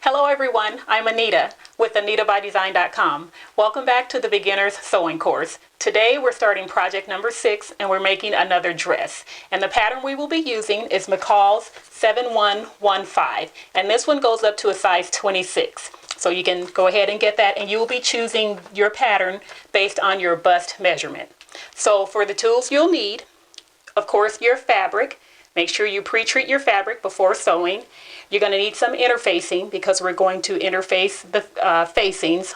Hello everyone, I'm Anita with AnitaByDesign.com. Welcome back to the Beginner's Sewing course. Today we're starting project number 6 and we're making another dress. And the pattern we will be using is McCall's 7115. And this one goes up to a size 26. So you can go ahead and get that, and you will be choosing your pattern based on your bust measurement. So for the tools you'll need, of course, your fabric. Make sure you pre-treat your fabric before sewing. You're going to need some interfacing because we're going to interface the facings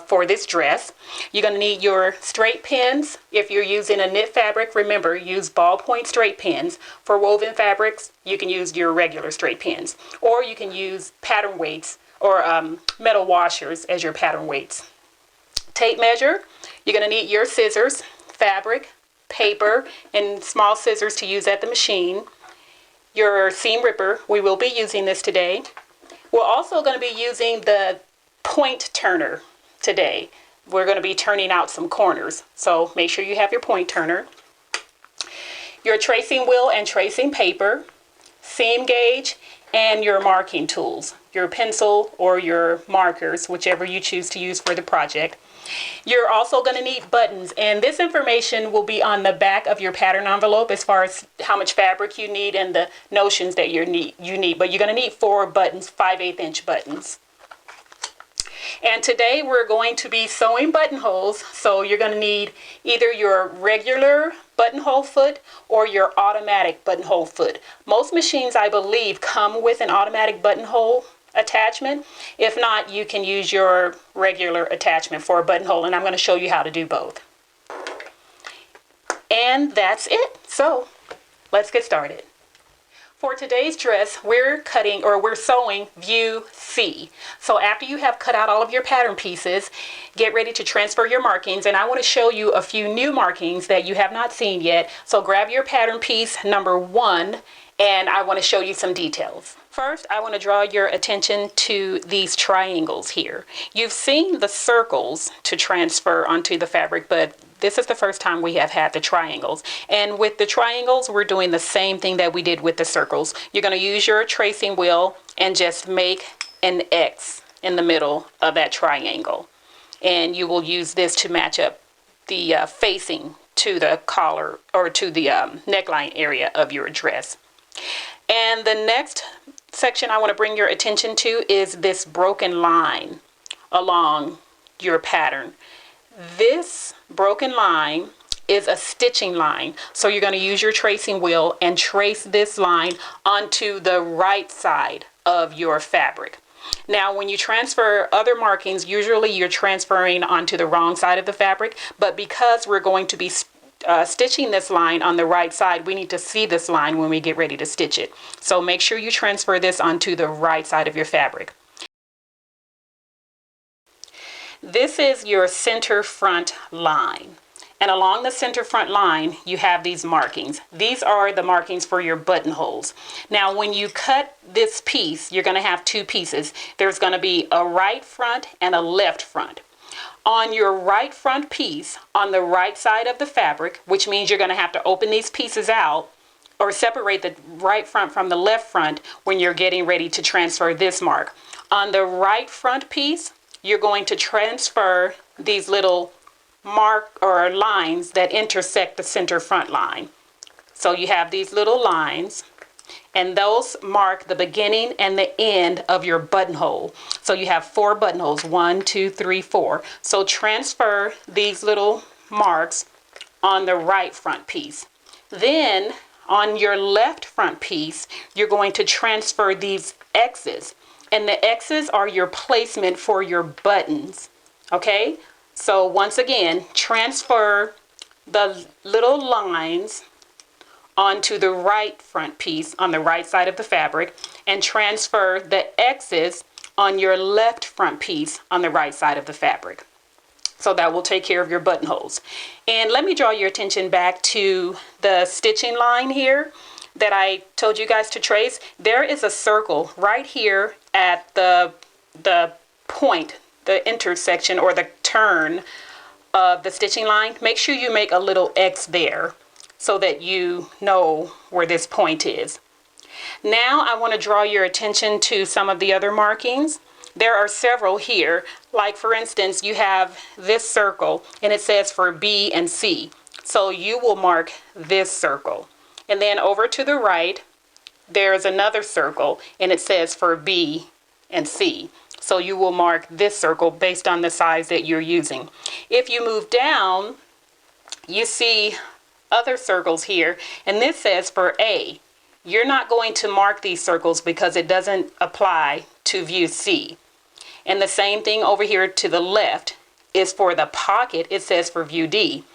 for this dress. You're going to need your straight pins. If you're using a knit fabric, remember, use ballpoint straight pins. For woven fabrics, you can use your regular straight pins. Or you can use pattern weights or metal washers as your pattern weights. Tape measure. You're going to need your scissors, fabric, paper, and small scissors to use at the machine. Your seam ripper, we will be using this today. We're also going to be using the point turner today. We're going to be turning out some corners, so make sure you have your point turner. Your tracing wheel and tracing paper, seam gauge, and your marking tools, your pencil or your markers, whichever you choose to use for the project. You're also going to need buttons, and this information will be on the back of your pattern envelope as far as how much fabric you need and the notions that you need. But you're going to need 4 buttons, 5/8 inch buttons. And today we're going to be sewing buttonholes, so you're going to need either your regular buttonhole foot or your automatic buttonhole foot. Most machines, I believe, come with an automatic buttonhole attachment. If not, you can use your regular attachment for a buttonhole, and I'm going to show you how to do both. And that's it. So let's get started. For today's dress, we're sewing view C. So after you have cut out all of your pattern pieces, get ready to transfer your markings, and I want to show you a few new markings that you have not seen yet. So grab your pattern piece number 1, and I want to show you some details. First, I want to draw your attention to these triangles here. You've seen the circles to transfer onto the fabric, but this is the first time we have had the triangles. And with the triangles, we're doing the same thing that we did with the circles. You're going to use your tracing wheel and just make an X in the middle of that triangle. And you will use this to match up the facing to the collar or to the neckline area of your dress. And the next section I want to bring your attention to is this broken line along your pattern. This broken line is a stitching line, so you're going to use your tracing wheel and trace this line onto the right side of your fabric. Now, when you transfer other markings, usually you're transferring onto the wrong side of the fabric, but because we're going to be stitching this line on the right side, we need to see this line when we get ready to stitch it. So make sure you transfer this onto the right side of your fabric. This is your center front line. And along the center front line, you have these markings. These are the markings for your buttonholes. Now, when you cut this piece, you're going to have 2 pieces. There's going to be a right front and a left front. On your right front piece, on the right side of the fabric, which means you're going to have to open these pieces out or separate the right front from the left front when you're getting ready to transfer this mark. On the right front piece, you're going to transfer these little mark or lines that intersect the center front line. So you have these little lines, and those mark the beginning and the end of your buttonhole. So you have 4 buttonholes, 1, 2, 3, 4. So transfer these little marks on the right front piece. Then on your left front piece, you're going to transfer these X's. And the X's are your placement for your buttons. Okay? So once again, transfer the little lines onto the right front piece on the right side of the fabric, and transfer the X's on your left front piece on the right side of the fabric. So that will take care of your buttonholes. And let me draw your attention back to the stitching line here that I told you guys to trace. There is a circle right here at the point, the intersection or the turn of the stitching line. Make sure you make a little X there so that you know where this point is. Now I want to draw your attention to some of the other markings. There are several here. Like for instance, you have this circle and it says for B and C. So you will mark this circle. And then over to the right, there's another circle and it says for B and C. So you will mark this circle based on the size that you're using. If you move down, you see other circles here, and this says for A. You're not going to mark these circles because it doesn't apply to view C. And the same thing over here to the left is for the pocket. It says for view D.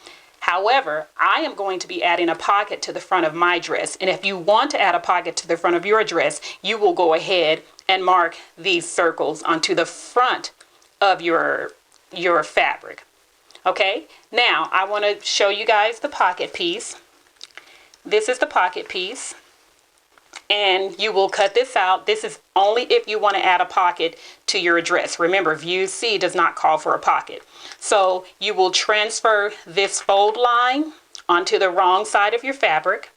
However, I am going to be adding a pocket to the front of my dress. And if you want to add a pocket to the front of your dress, you will go ahead and mark these circles onto the front of your fabric. Okay, now I want to show you guys the pocket piece. This is the pocket piece. And you will cut this out. This is only if you want to add a pocket to your dress. Remember, view C does not call for a pocket. So you will transfer this fold line onto the wrong side of your fabric.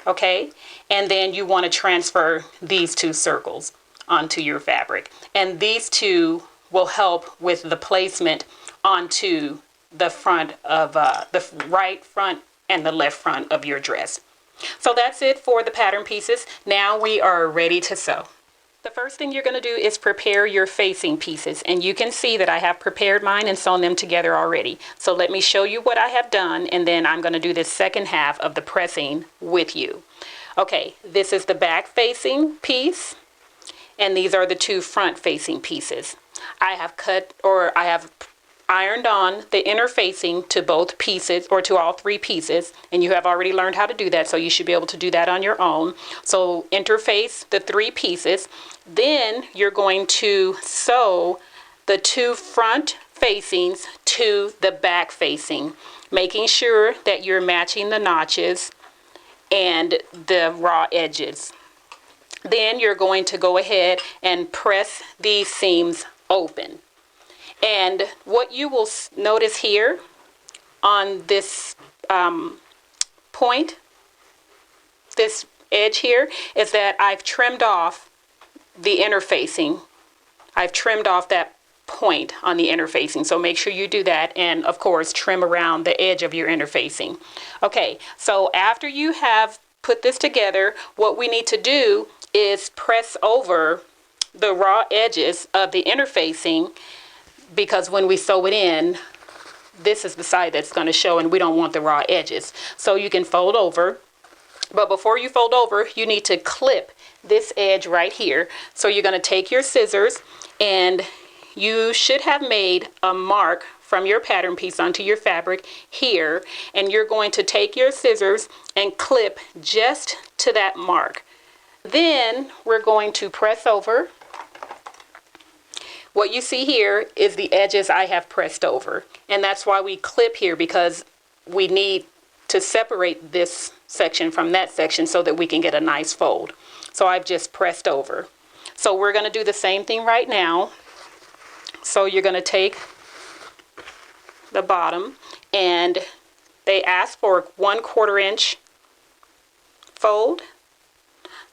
Okay, and then you want to transfer these two circles onto your fabric. And these two will help with the placement onto the front of the right front and the left front of your dress. So that's it for the pattern pieces. Now we are ready to sew. The first thing you're going to do is prepare your facing pieces, and you can see that I have prepared mine and sewn them together already. So let me show you what I have done, and then I'm going to do this second half of the pressing with you. Okay, this is the back facing piece, and these are the two front facing pieces. I have ironed on the inner facing to both pieces, or to all three pieces, and you have already learned how to do that, so you should be able to do that on your own. So interface the three pieces. Then you're going to sew the two front facings to the back facing, making sure that you're matching the notches and the raw edges. Then you're going to go ahead and press these seams open. And what you will notice here on this point, this edge here, is that I've trimmed off the interfacing. I've trimmed off that point on the interfacing. So make sure you do that, and of course trim around the edge of your interfacing. Okay, so after you have put this together, what we need to do is press over the raw edges of the interfacing, because when we sew it in, this is the side that's going to show, and we don't want the raw edges. So you can fold over, but before you fold over, you need to clip this edge right here. So you're going to take your scissors, and you should have made a mark from your pattern piece onto your fabric here, and you're going to take your scissors and clip just to that mark. Then we're going to press over. What you see here is the edges I have pressed over, and that's why we clip here, because we need to separate this section from that section so that we can get a nice fold. So I've just pressed over. So we're going to do the same thing right now. So you're going to take the bottom, and they ask for 1/4 inch fold.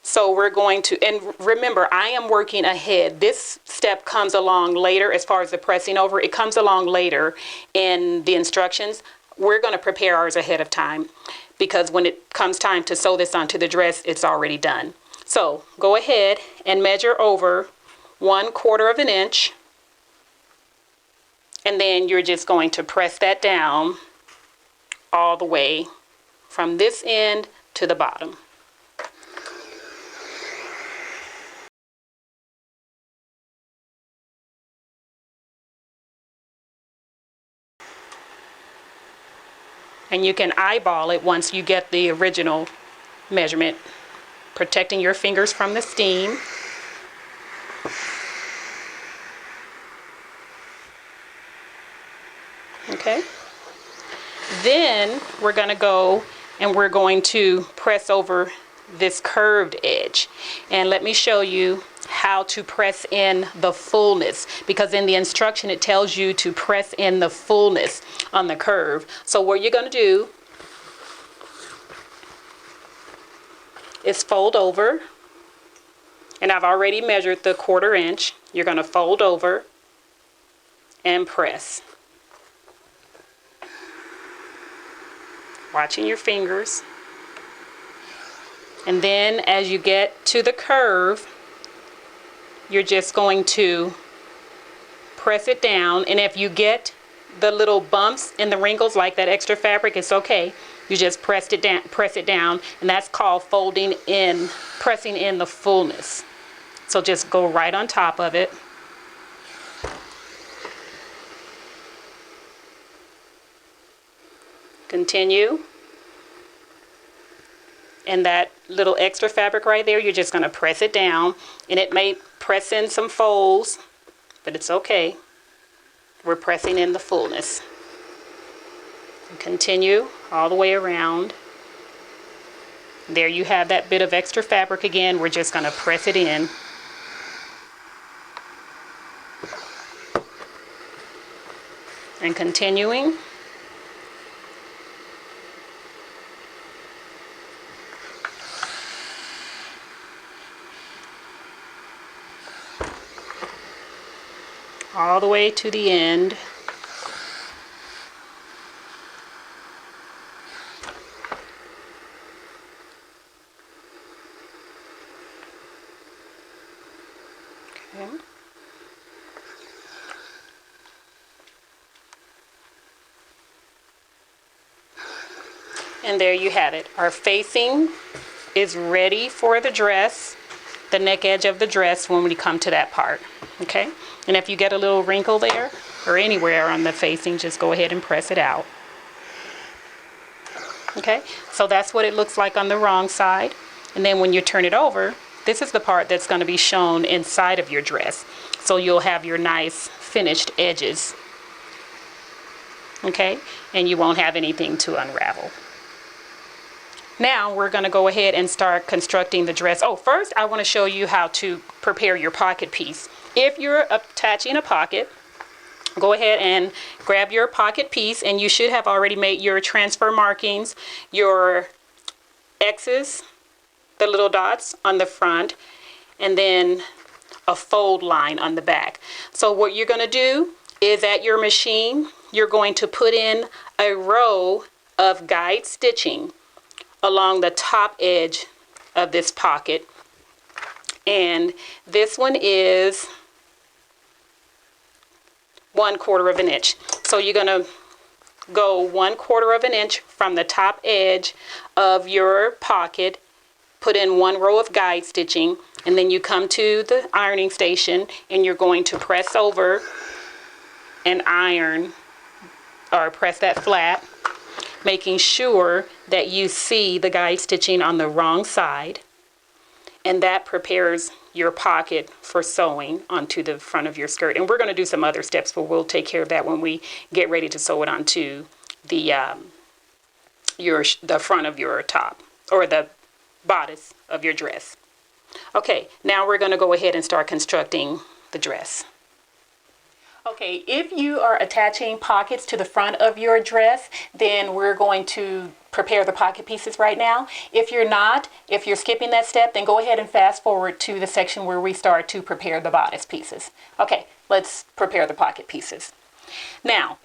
So we're going to, and remember, I am working ahead. This step comes along later as far as the pressing over. It comes along later in the instructions. We're going to prepare ours ahead of time, because when it comes time to sew this onto the dress, it's already done. So go ahead and measure over 1/4 inch. And then you're just going to press that down all the way from this end to the bottom. And you can eyeball it once you get the original measurement, protecting your fingers from the steam. Okay. Then we're going to go and we're going to press over this curved edge. And let me show you how to press in the fullness, because in the instruction it tells you to press in the fullness on the curve. So what you're going to do is fold over And I've already measured the 1/4 inch. You're going to fold over and press. Watching your fingers. And then as you get to the curve, you're just going to press it down. And if you get the little bumps and the wrinkles like that extra fabric, it's okay. You just press it down, and that's called folding in, pressing in the fullness. So just go right on top of it. Continue. And that little extra fabric right there, you're just going to press it down, and it may press in some folds, but it's okay. We're pressing in the fullness. And continue all the way around. There you have that bit of extra fabric again. We're just going to press it in. And continuing. All the way to the end. Okay. And there you have it. Our facing is ready for the dress, the neck edge of the dress when we come to that part. Okay? And if you get a little wrinkle there or anywhere on the facing, just go ahead and press it out. Okay? So that's what it looks like on the wrong side. And then when you turn it over, this is the part that's going to be shown inside of your dress. So you'll have your nice finished edges. Okay? And you won't have anything to unravel. Now we're going to go ahead and start constructing the dress. Oh, first I want to show you how to prepare your pocket piece. If you're attaching a pocket, go ahead and grab your pocket piece, and you should have already made your transfer markings, your X's, the little dots on the front, and then a fold line on the back. So what you're going to do is at your machine, you're going to put in a row of guide stitching along the top edge of this pocket. And this one is 1/4 of an inch. So you're going to go 1/4 of an inch from the top edge of your pocket, put in one row of guide stitching, and then you come to the ironing station and you're going to press over and iron, or press that flat, making sure that you see the guide stitching on the wrong side, and that prepares your pocket for sewing onto the front of your skirt. And we're going to do some other steps, but we'll take care of that when we get ready to sew it onto the front of your top, or the bodice of your dress. Okay, now we're going to go ahead and start constructing the dress. Okay, if you are attaching pockets to the front of your dress, then we're going to prepare the pocket pieces right now. If you're not, if you're skipping that step, then go ahead and fast forward to the section where we start to prepare the bodice pieces. Okay, let's prepare the pocket pieces. Now,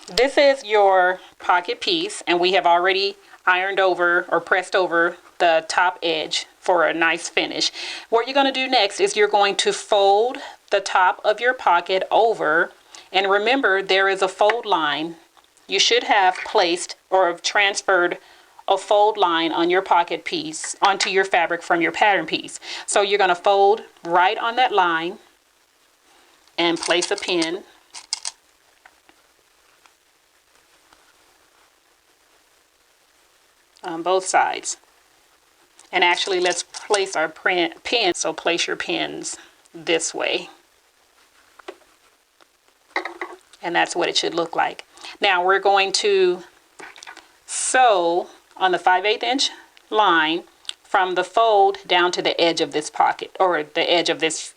this is your pocket piece, and we have already ironed over or pressed over the top edge for a nice finish. What you're going to do next is you're going to fold the top of your pocket over, and remember there is a fold line. You should have placed or transferred a fold line on your pocket piece onto your fabric from your pattern piece. So you're going to fold right on that line and place a pin. On both sides. And actually, let's place our pin. So place your pins this way. And that's what it should look like. Now we're going to sew on the 5/8 inch line from the fold down to the edge of this pocket, or the edge of this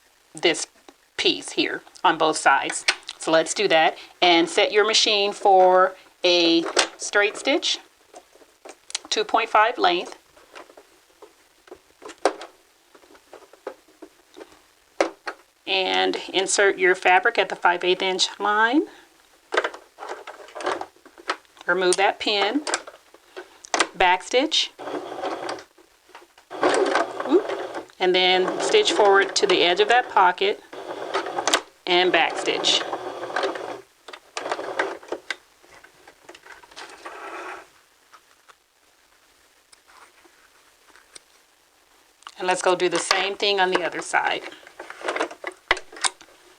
piece here on both sides. So let's do that, and set your machine for a straight stitch, 2.5 length, and insert your fabric at the 5/8 inch line. Remove that pin, backstitch, and then stitch forward to the edge of that pocket and backstitch. And let's go do the same thing on the other side.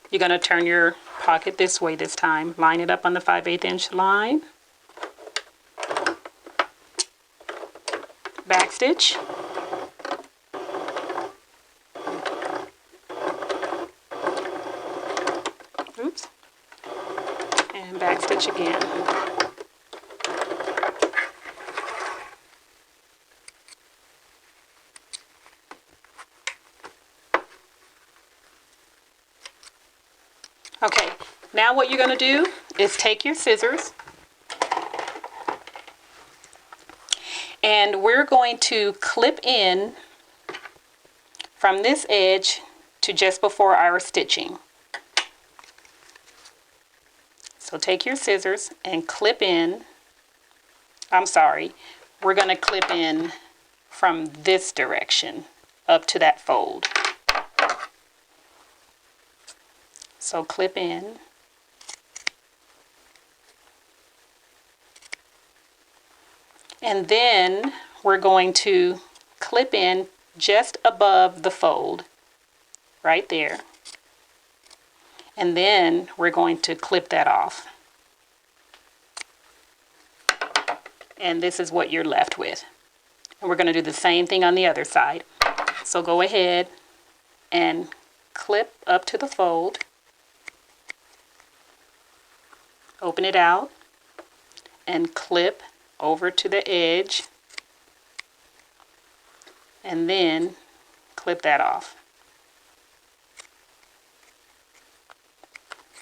You're going to turn your pocket this way this time. Line it up on the 5/8 inch line. Backstitch. Oops. And backstitch again. Okay, now what you're going to do is take your scissors and we're going to clip in from this edge to just before our stitching. So take your scissors and clip in, we're going to clip in from this direction up to that fold. So clip in, and then we're going to clip in just above the fold, right there. And then we're going to clip that off. And this is what you're left with. And we're going to do the same thing on the other side. So go ahead and clip up to the fold. Open it out and clip over to the edge and then clip that off.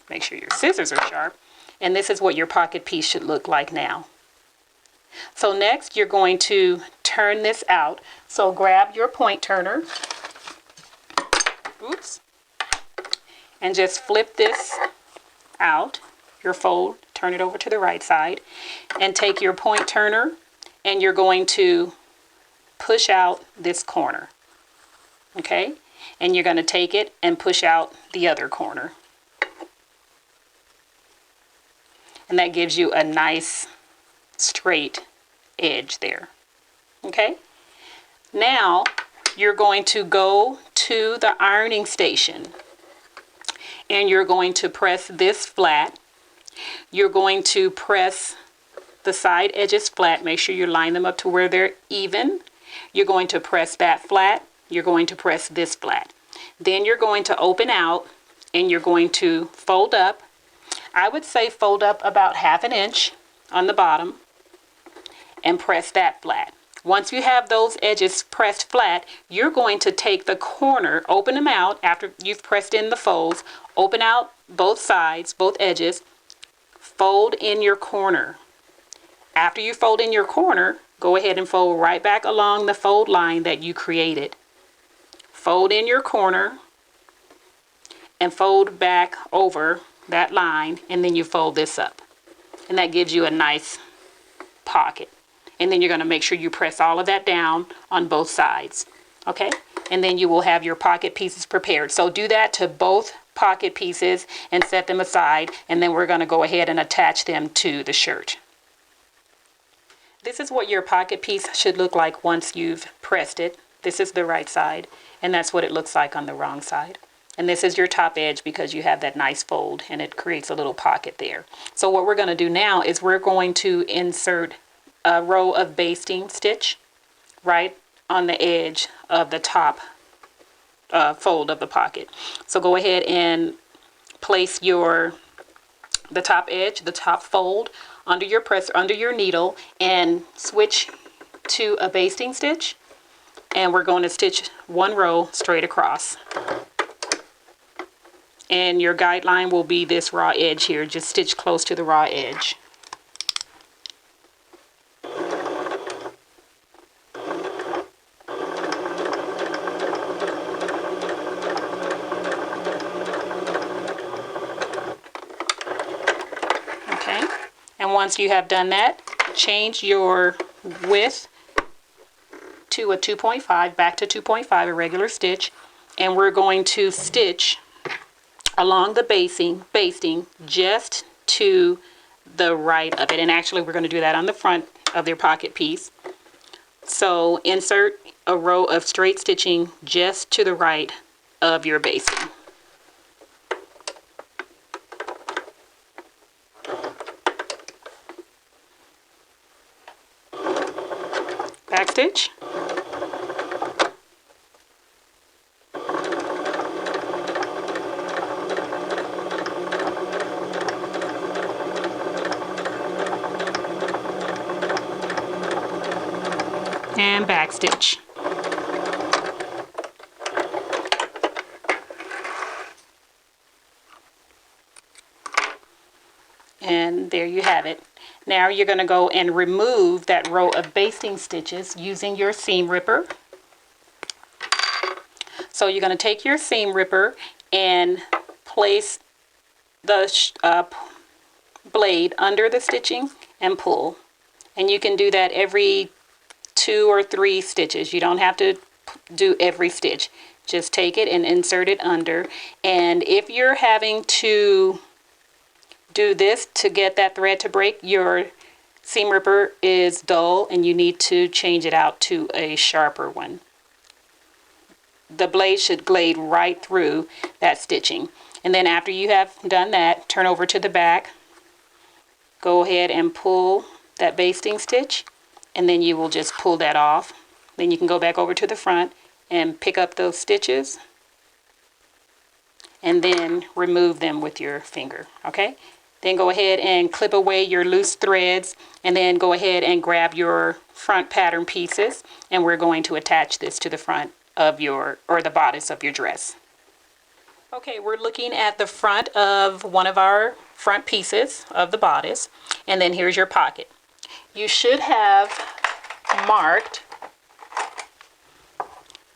Make sure your scissors are sharp, and this is what your pocket piece should look like now. So next you're going to turn this out. So grab your point turner, and just flip this out. Your fold, turn it over to the right side, and take your point turner and you're going to push out this corner, okay? And you're going to take it and push out the other corner. And that gives you a nice straight edge there, okay? Now you're going to go to the ironing station and you're going to press this flat. You're going to press the side edges flat. Make sure you line them up to where they're even. You're going to press that flat. You're going to press this flat. Then you're going to open out and you're going to fold up. I would say fold up about 1/2 inch on the bottom and press that flat. Once you have those edges pressed flat, you're going to take the corner, open them out after you've pressed in the folds, open out both sides, both edges, fold in your corner. After you fold in your corner, go ahead and fold right back along the fold line that you created. Fold in your corner and fold back over that line, and then you fold this up. And that gives you a nice pocket. And then you're going to make sure you press all of that down on both sides. Okay? And then you will have your pocket pieces prepared. So do that to both pocket pieces and set them aside, and then we're going to go ahead and attach them to the shirt. This is what your pocket piece should look like once you've pressed it. This is the right side, and that's what it looks like on the wrong side. And this is your top edge because you have that nice fold and it creates a little pocket there. So what we're going to do now is we're going to insert a row of basting stitch right on the edge of the top fold of the pocket. So go ahead and place the top edge, the top fold under your presser, under your needle, and switch to a basting stitch, and we're going to stitch one row straight across. And your guideline will be this raw edge here. Just stitch close to the raw edge. once you have done that, change your width to a 2.5, back to 2.5, a regular stitch, and we're going to stitch along the basting just to the right of it. And actually we're going to do that on the front of your pocket piece. So insert a row of straight stitching just to the right of your basting. Backstitch. And backstitch. And there you have it. Now you're going to go and remove that row of basting stitches using your seam ripper. So you're going to take your seam ripper and place the blade under the stitching and pull. And you can do that every 2 or 3 stitches. You don't have to do every stitch. Just take it and insert it under. And if you're having to do this to get that thread to break, your seam ripper is dull and you need to change it out to a sharper one. The blade should glide right through that stitching. And then after you have done that, turn over to the back, go ahead and pull that basting stitch, and then you will just pull that off. Then you can go back over to the front and pick up those stitches and then remove them with your finger. Okay? Then go ahead and clip away your loose threads, and then go ahead and grab your front pattern pieces, and we're going to attach this to the front of your, or the bodice of your dress. Okay, we're looking at the front of one of our front pieces of the bodice, and then here's your pocket. You should have marked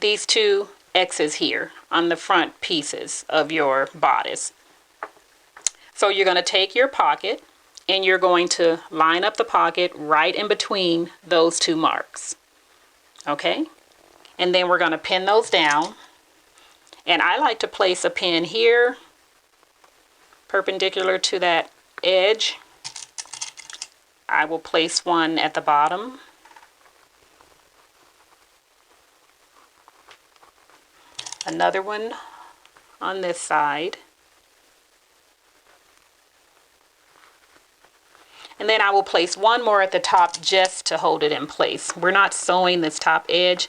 these 2 X's here on the front pieces of your bodice. So you're going to take your pocket and you're going to line up the pocket right in between those 2 marks. Okay? And then we're going to pin those down. And I like to place a pin here, perpendicular to that edge. I will place one at the bottom. Another one on this side. And then I will place one more at the top just to hold it in place. We're not sewing this top edge,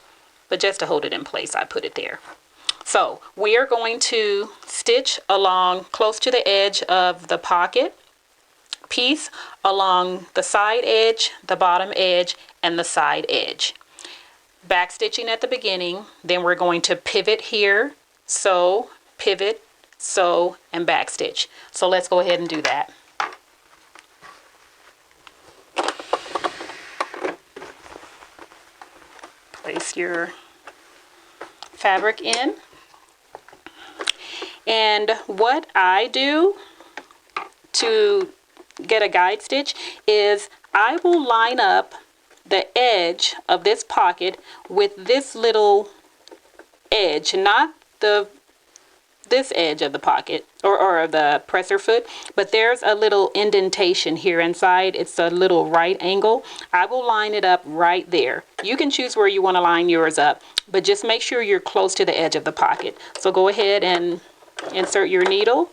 but just to hold it in place, I put it there. So we are going to stitch along close to the edge of the pocket piece, along the side edge, the bottom edge, and the side edge. Back stitching at the beginning, then we're going to pivot here, sew, pivot, sew, and back stitch. So let's go ahead and do that. Place your fabric in. And what I do to get a guide stitch is I will line up the edge of this pocket with this little edge, not this edge of the pocket or the presser foot, but there's a little indentation here inside. It's a little right angle. I will line it up right there. You can choose where you want to line yours up, but just make sure you're close to the edge of the pocket. So go ahead and insert your needle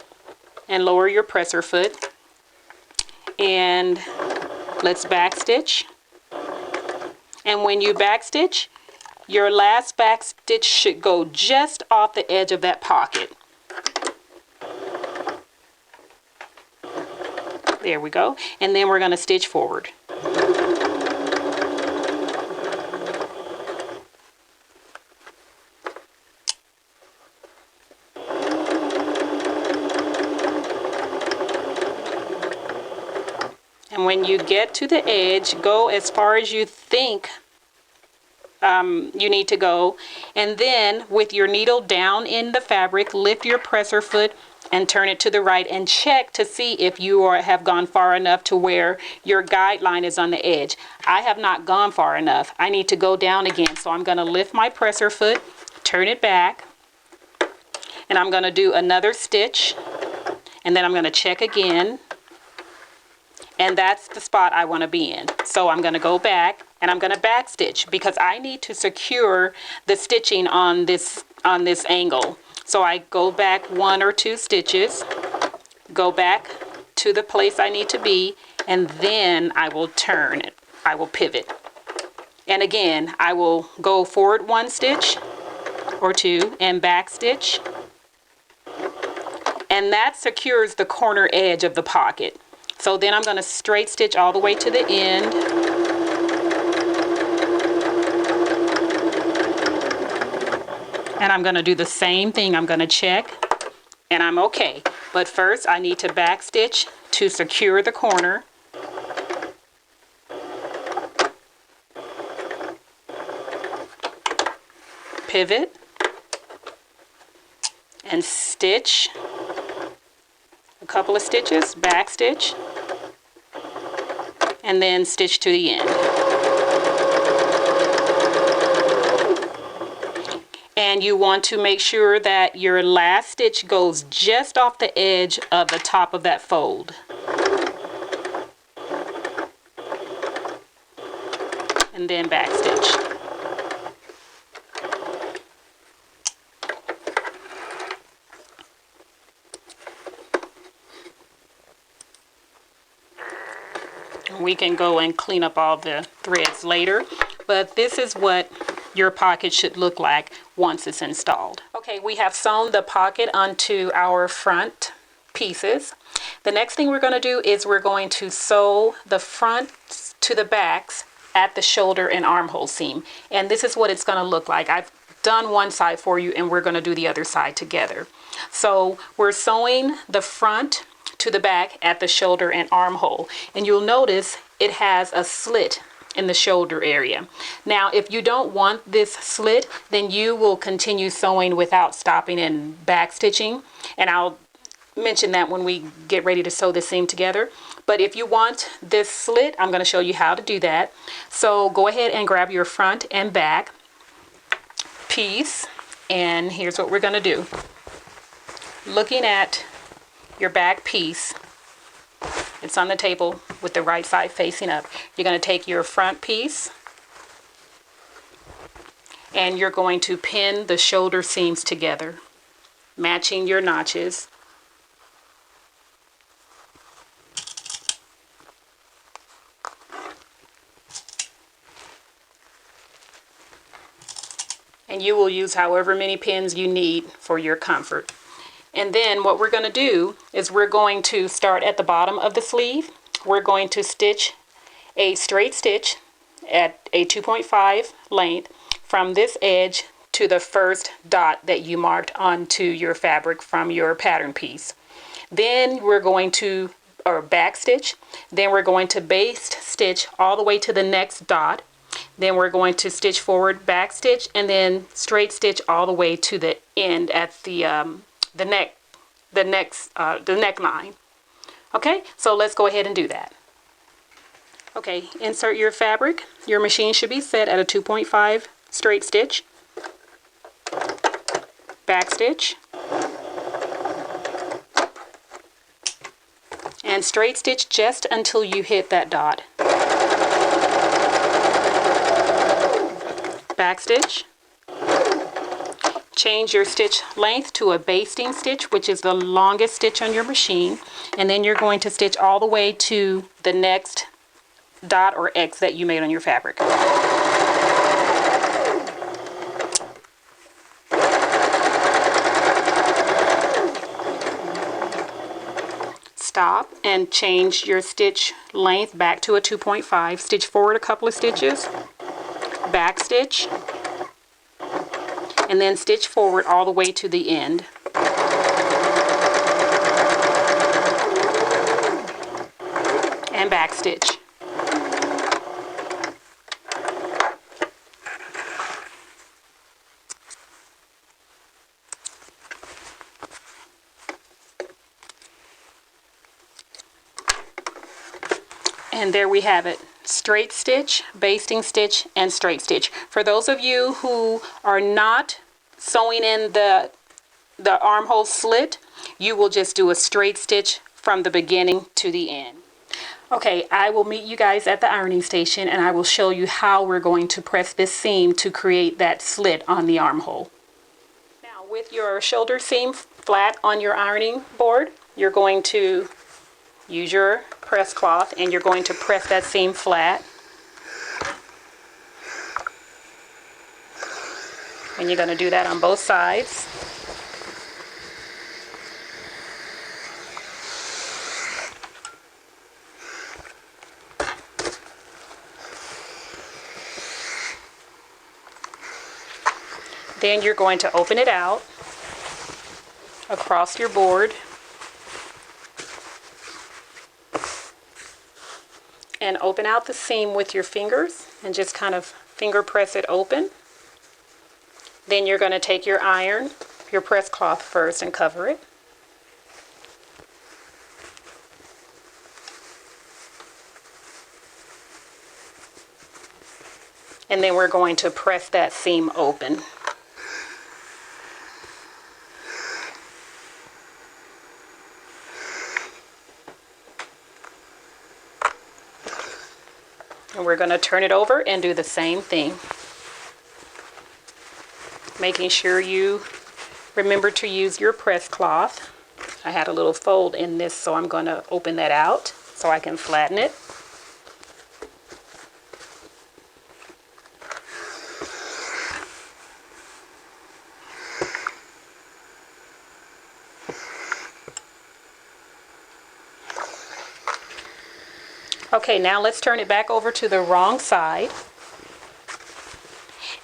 and lower your presser foot, and let's back stitch. And when you back stitch, your last back stitch should go just off the edge of that pocket. There we go. And then we're going to stitch forward. And when you get to the edge, go as far as you think you need to go. And then with your needle down in the fabric, lift your presser foot and turn it to the right and check to see if you have gone far enough to where your guideline is on the edge. I have not gone far enough. I need to go down again. So I'm going to lift my presser foot, turn it back, and I'm going to do another stitch, and then I'm going to check again. And that's the spot I want to be in. So I'm going to go back and I'm going to back stitch because I need to secure the stitching on this angle. So I go back 1 or 2 stitches, go back to the place I need to be, and then I will turn it. I will pivot. And again, I will go forward 1 stitch or 2 and back stitch. And that secures the corner edge of the pocket. So then I'm going to straight stitch all the way to the end. And I'm going to do the same thing. I'm going to check and I'm okay. But first I need to back stitch to secure the corner. Pivot and stitch a couple of stitches, back stitch, and then stitch to the end. And you want to make sure that your last stitch goes just off the edge of the top of that fold. And then back stitch. We can go and clean up all the threads later, but this is what your pocket should look like once it's installed. Okay, we have sewn the pocket onto our front pieces. The next thing we're going to do is we're going to sew the fronts to the backs at the shoulder and armhole seam. And this is what it's going to look like. I've done one side for you and we're going to do the other side together. So we're sewing the front to the back at the shoulder and armhole, and you'll notice it has a slit in the shoulder area. Now if you don't want this slit, then you will continue sewing without stopping and back stitching, and I'll mention that when we get ready to sew the seam together. But if you want this slit, I'm going to show you how to do that. So go ahead and grab your front and back piece, and here's what we're going to do. Looking at your back piece, it's on the table with the right side facing up. You're going to take your front piece and you're going to pin the shoulder seams together, matching your notches. And you will use however many pins you need for your comfort. And then what we're going to do is we're going to start at the bottom of the sleeve. We're going to stitch a straight stitch at a 2.5 length from this edge to the first dot that you marked onto your fabric from your pattern piece. Then we're going to back stitch. Then we're going to baste stitch all the way to the next dot. Then we're going to stitch forward, back stitch, and then straight stitch all the way to the end at the neckline. Okay, so let's go ahead and do that. Okay, insert your fabric. Your machine should be set at a 2.5 straight stitch, back stitch, and straight stitch just until you hit that dot. Back stitch. Change your stitch length to a basting stitch, which is the longest stitch on your machine, and then you're going to stitch all the way to the next dot or X that you made on your fabric. Stop and change your stitch length back to a 2.5. Stitch forward a couple of stitches, back stitch, and then stitch forward all the way to the end. And back stitch. And there we have it. Straight stitch, basting stitch, and straight stitch. For those of you who are not sewing in the armhole slit, you will just do a straight stitch from the beginning to the end. Okay, I will meet you guys at the ironing station and I will show you how we're going to press this seam to create that slit on the armhole. Now, with your shoulder seam flat on your ironing board, you're going to use your press cloth and you're going to press that seam flat. And you're going to do that on both sides. Then you're going to open it out across your board and open out the seam with your fingers and just kind of finger press it open. Then you're going to take your iron, your press cloth first, and cover it. And then we're going to press that seam open. And we're going to turn it over and do the same thing. Making sure you remember to use your press cloth. I had a little fold in this, so I'm going to open that out so I can flatten it. Okay, now let's turn it back over to the wrong side.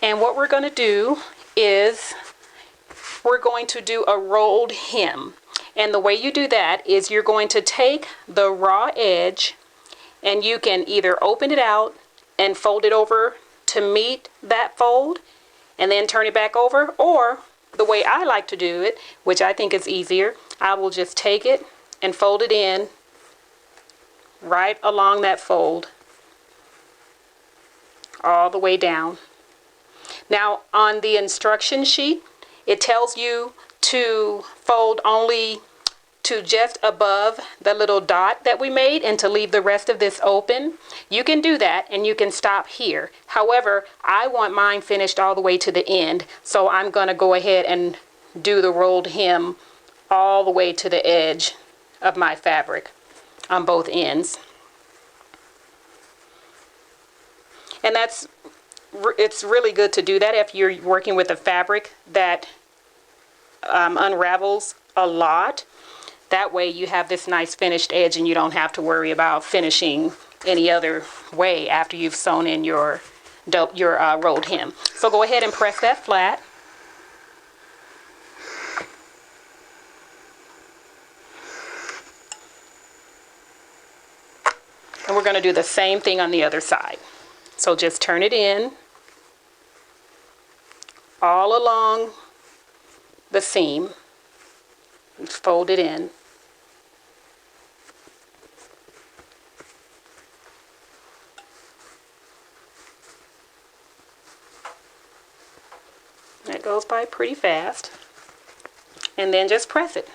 And what we're going to do is we're going to do a rolled hem. And the way you do that is you're going to take the raw edge and you can either open it out and fold it over to meet that fold and then turn it back over, or the way I like to do it, which I think is easier, I will just take it and fold it in right along that fold all the way down. Now on the instruction sheet it tells you to fold only to just above the little dot that we made and to leave the rest of this open. You can do that and you can stop here. However, I want mine finished all the way to the end, so I'm going to go ahead and do the rolled hem all the way to the edge of my fabric on both ends. And it's really good to do that if you're working with a fabric that unravels a lot. That way you have this nice finished edge and you don't have to worry about finishing any other way after you've sewn in your rolled hem. So go ahead and press that flat. And we're going to do the same thing on the other side. So just turn it in all along the seam and fold it in. That goes by pretty fast. And then just press it.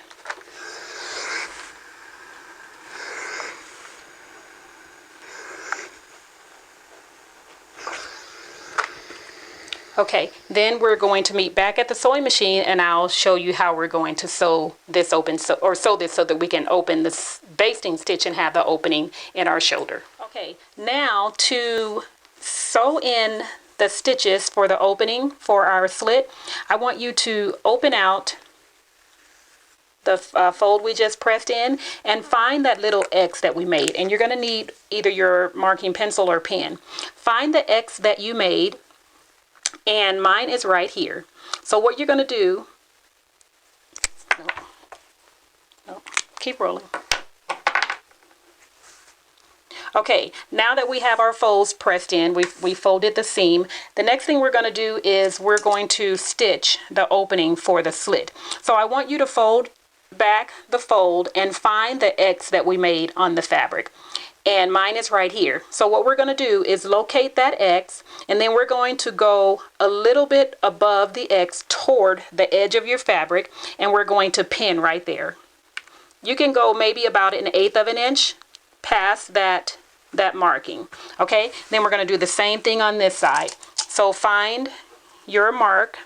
Okay, then we're going to meet back at the sewing machine and I'll show you how we're going to sew this open, sew this so that we can open this basting stitch and have the opening in our shoulder. Okay, now to sew in the stitches for the opening for our slit, I want you to open out the fold we just pressed in and find that little X that we made. And you're going to need either your marking pencil or pen. Find the X that you made. And mine is right here. So what you're going to do, keep rolling. Okay, now that we have our folds pressed in, we folded the seam. The next thing we're going to do is we're going to stitch the opening for the slit. So I want you to fold back the fold and find the X that we made on the fabric. and mine is right here. So what we're going to do is locate that X, and then we're going to go a little bit above the X toward the edge of your fabric, and we're going to pin right there. You can go maybe about 1/8 of an inch past that marking. Okay, then we're going to do the same thing on this side. So find your mark,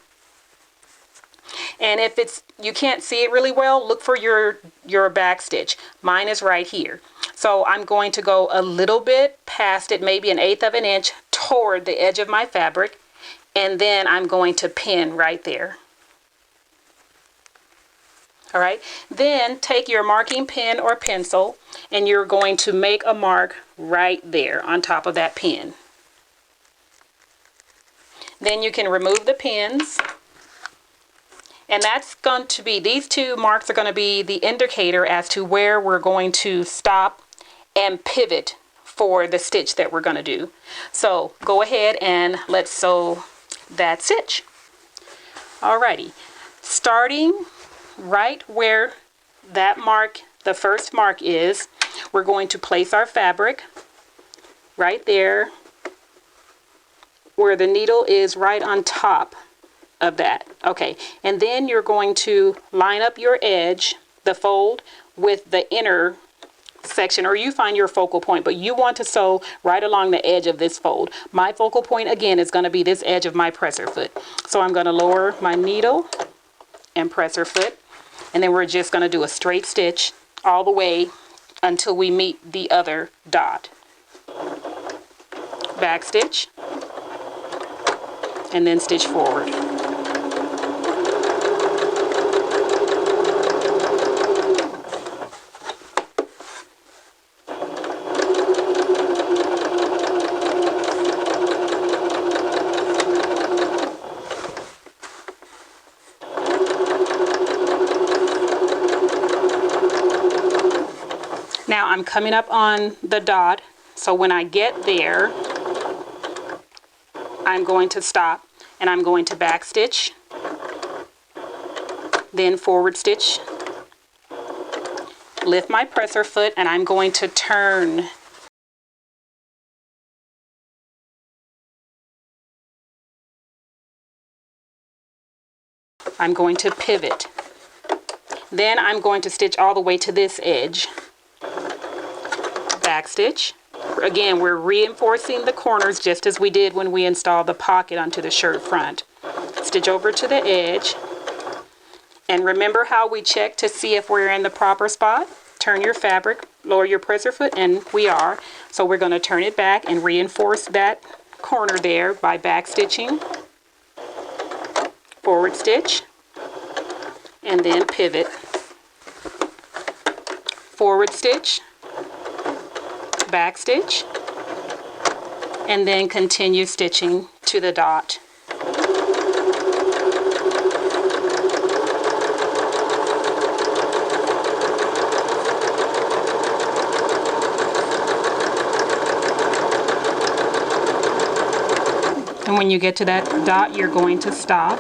and if you can't see it really well, look for your back stitch. Mine is right here. So I'm going to go a little bit past it, maybe 1/8 of an inch toward the edge of my fabric, and then I'm going to pin right there. All right, then take your marking pen or pencil, and you're going to make a mark right there on top of that pin. Then you can remove the pins, and that's going to be, these two marks are going to be the indicator as to where we're going to stop and pivot for the stitch that we're going to do. So go ahead and let's sew that stitch. Alrighty, starting right where that mark, the first mark is, we're going to place our fabric right there where the needle is, right on top of that. Okay, and then you're going to line up your edge, the fold, with the inner section, or you find your focal point, but you want to sew right along the edge of this fold. My focal point again is going to be this edge of my presser foot. So I'm going to lower my needle and presser foot, and then we're just going to do a straight stitch all the way until we meet the other dot. Back stitch, and then stitch forward. Now I'm coming up on the dot, so when I get there, I'm going to stop and I'm going to back stitch, then forward stitch, lift my presser foot, and I'm going to turn. I'm going to pivot. Then I'm going to stitch all the way to this edge. Back stitch. Again, we're reinforcing the corners just as we did when we installed the pocket onto the shirt front. Stitch over to the edge. And remember how we check to see if we're in the proper spot? Turn your fabric, lower your presser foot, and we are. So we're going to turn it back and reinforce that corner there by back stitching, forward stitch, and then pivot, forward stitch, back stitch, and then continue stitching to the dot. And when you get to that dot, you're going to stop,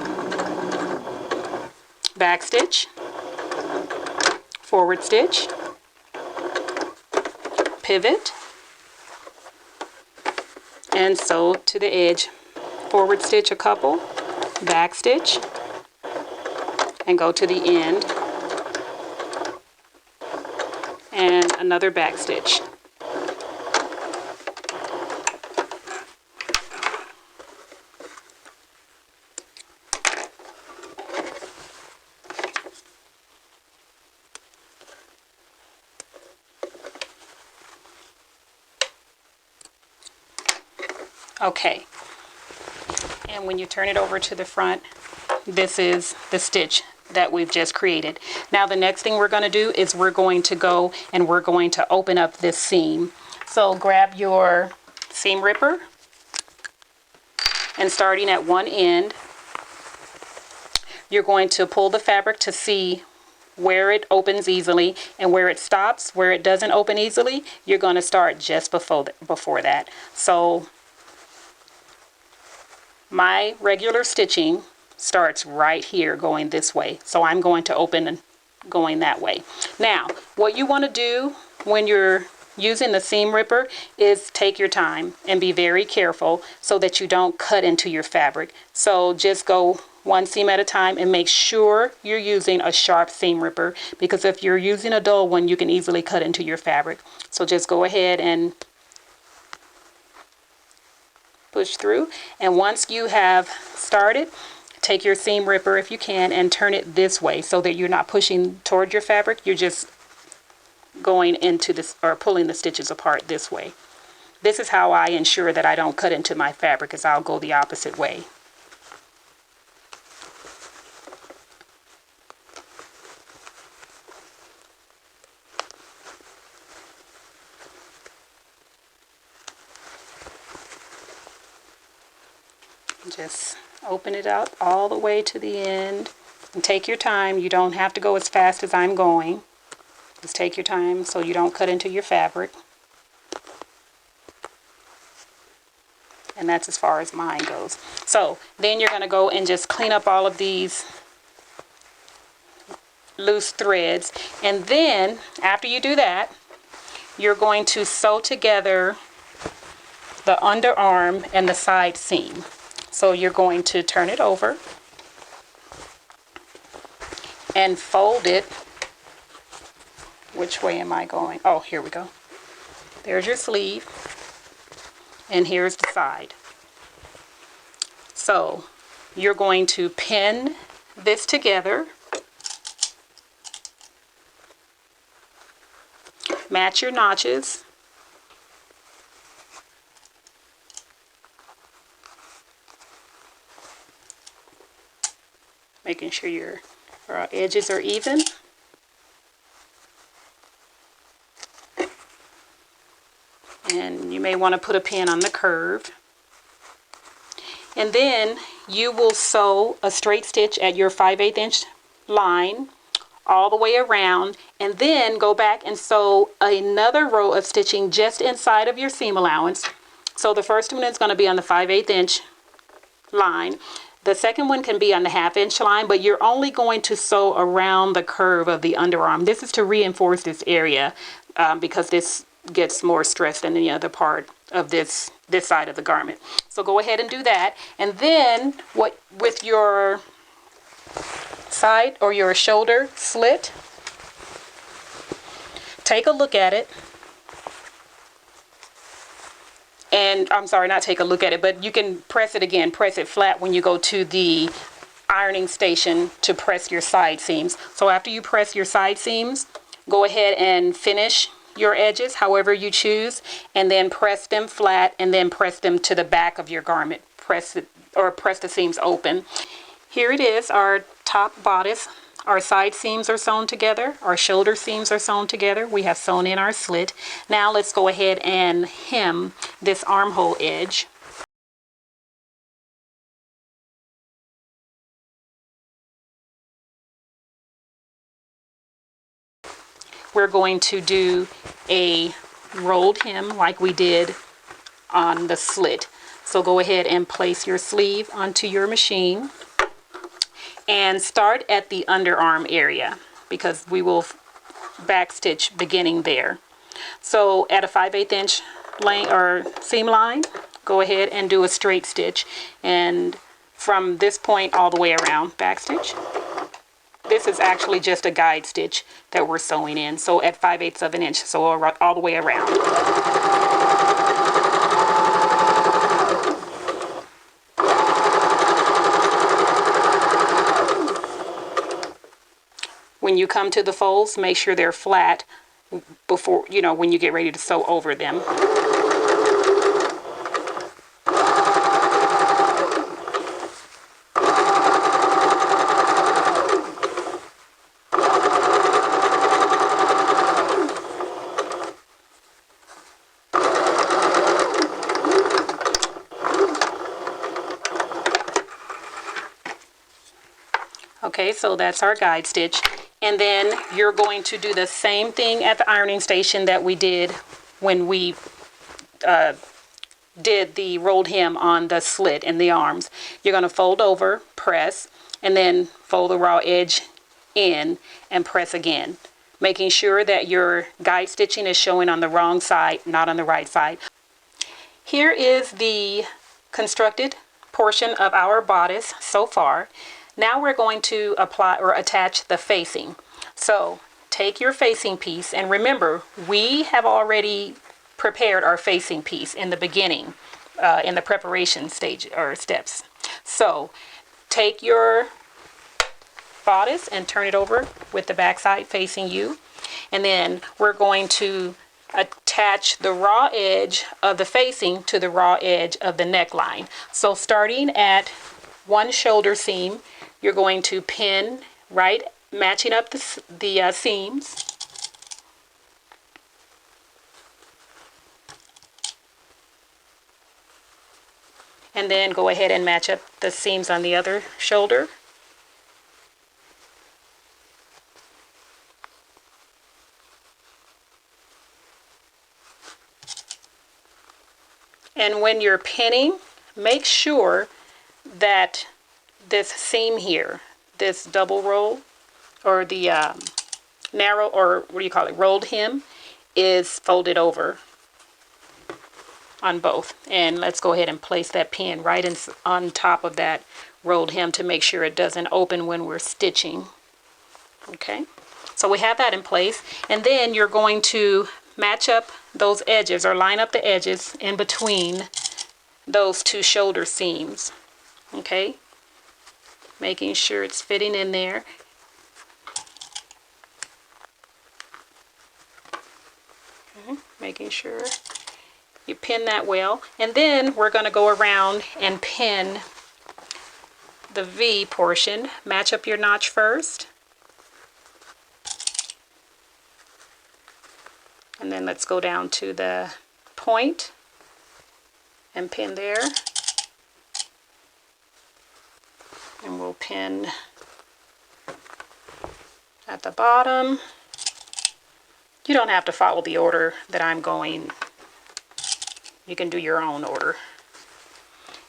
back stitch, forward stitch, pivot, and sew to the edge. Forward stitch a couple, back stitch, and go to the end, and another back stitch. Okay, and when you turn it over to the front, this is the stitch that we've just created. Now the next thing we're going to do is we're going to go and we're going to open up this seam. So grab your seam ripper, and starting at one end, you're going to pull the fabric to see where it opens easily, and where it stops, where it doesn't open easily, you're going to start just before that. So my regular stitching starts right here going this way. So I'm going to open going that way. Now, what you want to do when you're using the seam ripper is take your time and be very careful so that you don't cut into your fabric. So just go one seam at a time and make sure you're using a sharp seam ripper, because if you're using a dull one, you can easily cut into your fabric. So just go ahead and push through, and once you have started, take your seam ripper if you can and turn it this way so that you're not pushing toward your fabric, you're just going into this or pulling the stitches apart this way. This is how I ensure that I don't cut into my fabric, is I'll go the opposite way. Just open it up all the way to the end and take your time. You don't have to go as fast as I'm going. Just take your time so you don't cut into your fabric. And that's as far as mine goes. So then you're going to go and just clean up all of these loose threads. And then after you do that, you're going to sew together the underarm and the side seam. So you're going to turn it over and fold it. Which way am I going? Oh, here we go. There's your sleeve, and here's the side. So you're going to pin this together, match your notches, making sure your edges are even. And you may want to put a pin on the curve. And then you will sew a straight stitch at your 5/8 inch line all the way around, and then go back and sew another row of stitching just inside of your seam allowance. So the first one is going to be on the 5/8 inch line. The second one can be on the 1/2 inch line, but you're only going to sew around the curve of the underarm. This is to reinforce this area because this gets more stress than any other part of this side of the garment. So go ahead and do that. And then with your side or your shoulder slit, take a look at it. And I'm sorry, not take a look at it, but you can press it again, press it flat when you go to the ironing station to press your side seams. So after you press your side seams, go ahead and finish your edges however you choose, and then press them flat, and then press them to the back of your garment. Press it, or press the seams open. Here it is, our top bodice. Our side seams are sewn together. Our shoulder seams are sewn together. We have sewn in our slit. Now let's go ahead and hem this armhole edge. We're going to do a rolled hem like we did on the slit. So go ahead and place your sleeve onto your machine and start at the underarm area, because we will backstitch beginning there. So at a 5/8 inch length or seam line, go ahead and do a straight stitch, and from this point all the way around, backstitch. This is actually just a guide stitch that we're sewing in. So at 5/8 of an inch, so all the way around. When you come to the folds, make sure they're flat before, when you get ready to sew over them. Okay, so that's our guide stitch. And then you're going to do the same thing at the ironing station that we did when we did the rolled hem on the slit and the arms. You're going to fold over, press, and then fold the raw edge in and press again. making sure that your guide stitching is showing on the wrong side, not on the right side. Here is the constructed portion of our bodice so far. Now we're going to apply or attach the facing. So take your facing piece, and remember, we have already prepared our facing piece in the beginning, in the preparation stage or steps. So take your bodice and turn it over with the back side facing you, and then we're going to attach the raw edge of the facing to the raw edge of the neckline. So starting at one shoulder seam, you're going to pin right, matching up the seams. And then go ahead and match up the seams on the other shoulder. And when you're pinning, make sure that this seam here, this double roll, or the narrow, or what do you call it, rolled hem, is folded over on both. And let's go ahead and place that pin right on top of that rolled hem to make sure it doesn't open when we're stitching. Okay, so we have that in place, and then you're going to match up those edges, or line up the edges in between those two shoulder seams. Okay, making sure it's fitting in there. Okay. Making sure you pin that well, and then we're going to go around and pin the V portion. Match up your notch first, and then let's go down to the point and pin there, and we'll pin at the bottom. You don't have to follow the order that I'm going. You can do your own order.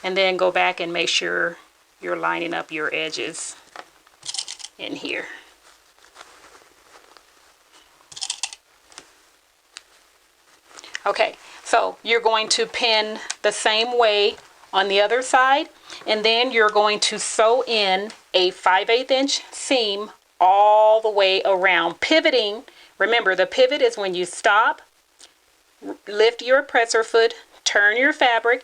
And then go back and make sure you're lining up your edges in here. Okay, so you're going to pin the same way on the other side, and then you're going to sew in a 5/8 inch seam all the way around, pivoting. Remember, the pivot is when you stop, lift your presser foot, turn your fabric,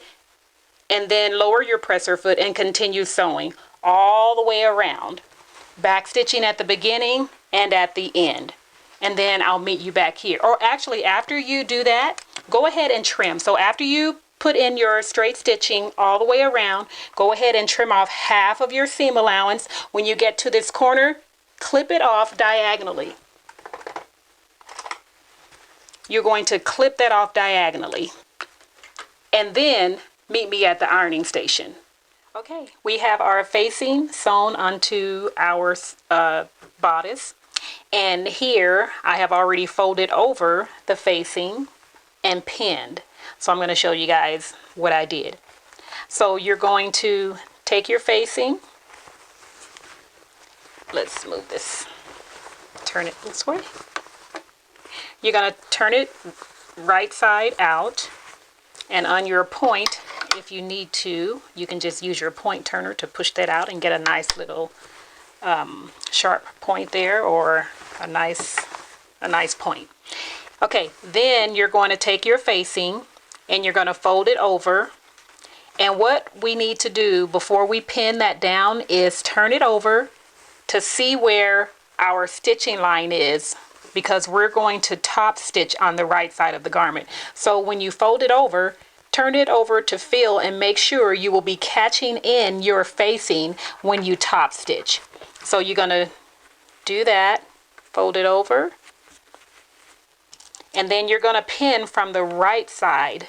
and then lower your presser foot and continue sewing all the way around, back stitching at the beginning and at the end. And then I'll meet you back here. Or actually, after you do that, go ahead and trim. So after you put in your straight stitching all the way around, go ahead and trim off half of your seam allowance. When you get to this corner, clip it off diagonally. You're going to clip that off diagonally, and then meet me at the ironing station. Okay, we have our facing sewn onto our bodice, and here I have already folded over the facing and pinned. So I'm going to show you guys what I did. So you're going to take your facing. Let's move this, turn it this way. You're going to turn it right side out, and on your point, if you need to, you can just use your point turner to push that out and get a nice little sharp point there, or a nice point. Okay, then you're going to take your facing and you're going to fold it over, and what we need to do before we pin that down is turn it over to see where our stitching line is, because we're going to top stitch on the right side of the garment. So when you fold it over, turn it over to feel and make sure you will be catching in your facing when you top stitch. So you're going to do that, fold it over, and then you're going to pin from the right side,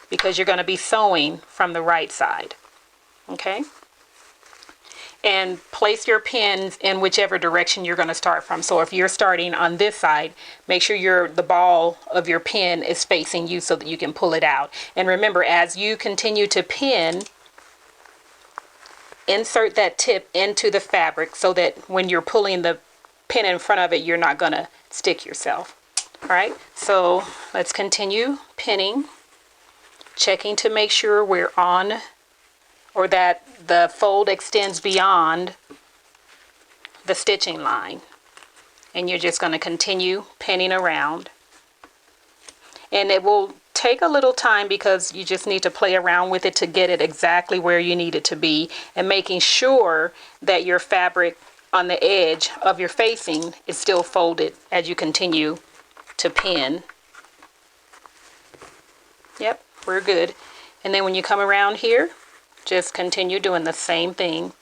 because you're going to be sewing from the right side. Okay? And place your pins in whichever direction you're going to start from. So if you're starting on this side, make sure the ball of your pin is facing you so that you can pull it out. And remember, as you continue to pin, insert that tip into the fabric so that when you're pulling the pin in front of it, you're not gonna stick yourself. All right, so let's continue pinning, checking to make sure we're on, or that the fold extends beyond the stitching line. And you're just gonna continue pinning around. And it will take a little time because you just need to play around with it to get it exactly where you need it to be, and making sure that your fabric on the edge of your facing is still folded as you continue to pin. Yep, we're good. And then when you come around here, just continue doing the same thing.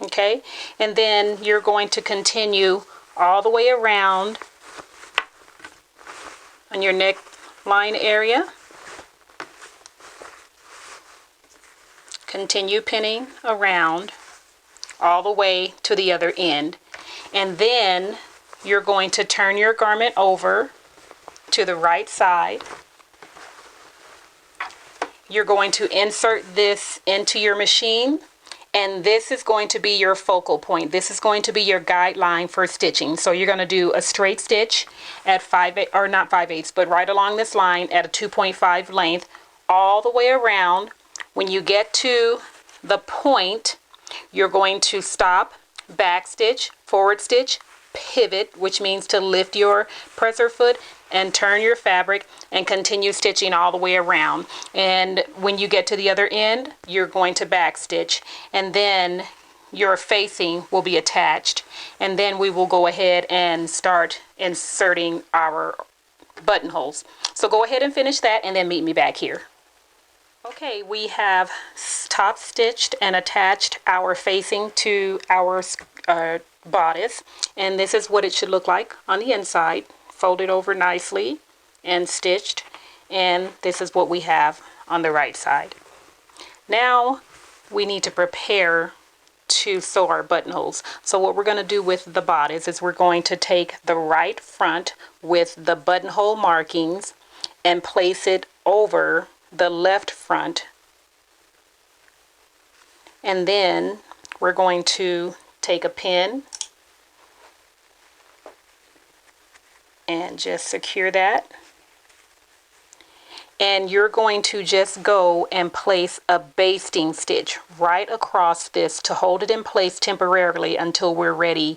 Okay, and then you're going to continue all the way around on your neckline area. Continue pinning around all the way to the other end. And then you're going to turn your garment over to the right side. You're going to insert this into your machine. And this is going to be your focal point. This is going to be your guideline for stitching. So you're going to do a straight stitch at 5/8, or not 5/8, but right along this line at a 2.5 length, all the way around. When you get to the point, you're going to stop, back stitch, forward stitch, pivot, which means to lift your presser foot and turn your fabric, and continue stitching all the way around. And when you get to the other end, you're going to back stitch, and then your facing will be attached, and then we will go ahead and start inserting our buttonholes. So go ahead and finish that and then meet me back here. Okay, we have top stitched and attached our facing to our bodice, and this is what it should look like on the inside. Folded over nicely and stitched, and this is what we have on the right side. Now we need to prepare to sew our buttonholes. So what we're going to do with the bodice is we're going to take the right front with the buttonhole markings and place it over the left front, and then we're going to take a pin and just secure that, and you're going to just go and place a basting stitch right across this to hold it in place temporarily until we're ready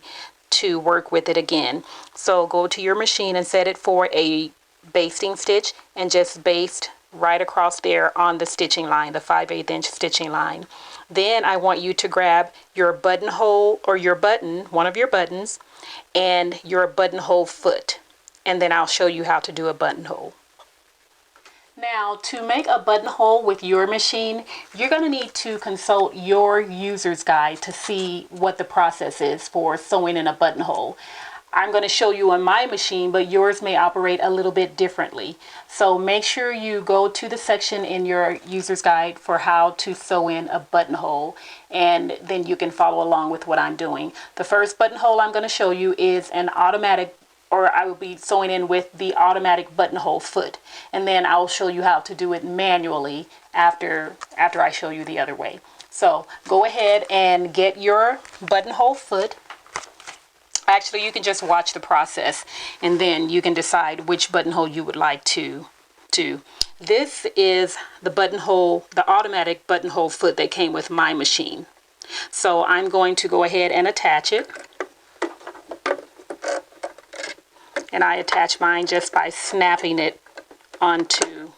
to work with it again. So go to your machine and set it for a basting stitch and just baste right across there on the stitching line, the 5/8 inch stitching line. Then I want you to grab your buttonhole, or your button, one of your buttons, and your buttonhole foot. And then I'll show you how to do a buttonhole. Now, to make a buttonhole with your machine, you're going to need to consult your user's guide to see what the process is for sewing in a buttonhole. I'm going to show you on my machine, but yours may operate a little bit differently. So make sure you go to the section in your user's guide for how to sew in a buttonhole, and then you can follow along with what I'm doing. The first buttonhole I'm going to show you is an automatic, or I will be sewing in with the automatic buttonhole foot, and then I'll show you how to do it manually after I show you the other way. So go ahead and get your buttonhole foot. Actually, you can just watch the process, and then you can decide which buttonhole you would like to do. This is the buttonhole, the automatic buttonhole foot that came with my machine. So I'm going to go ahead and attach it. And I attach mine just by snapping it onto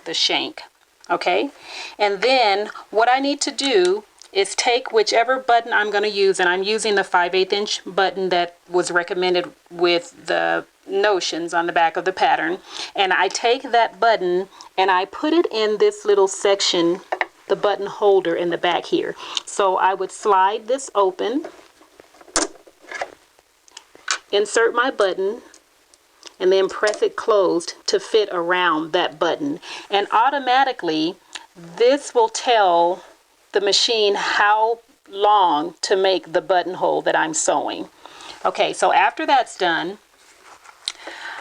the shank. Okay? And then what I need to do is take whichever button I'm going to use, and I'm using the 5/8 inch button that was recommended with the notions on the back of the pattern, and I take that button and I put it in this little section, the button holder in the back here. So I would slide this open, insert my button, and then press it closed to fit around that button, and automatically this will tell the machine how long to make the buttonhole that I'm sewing. Okay, so after that's done,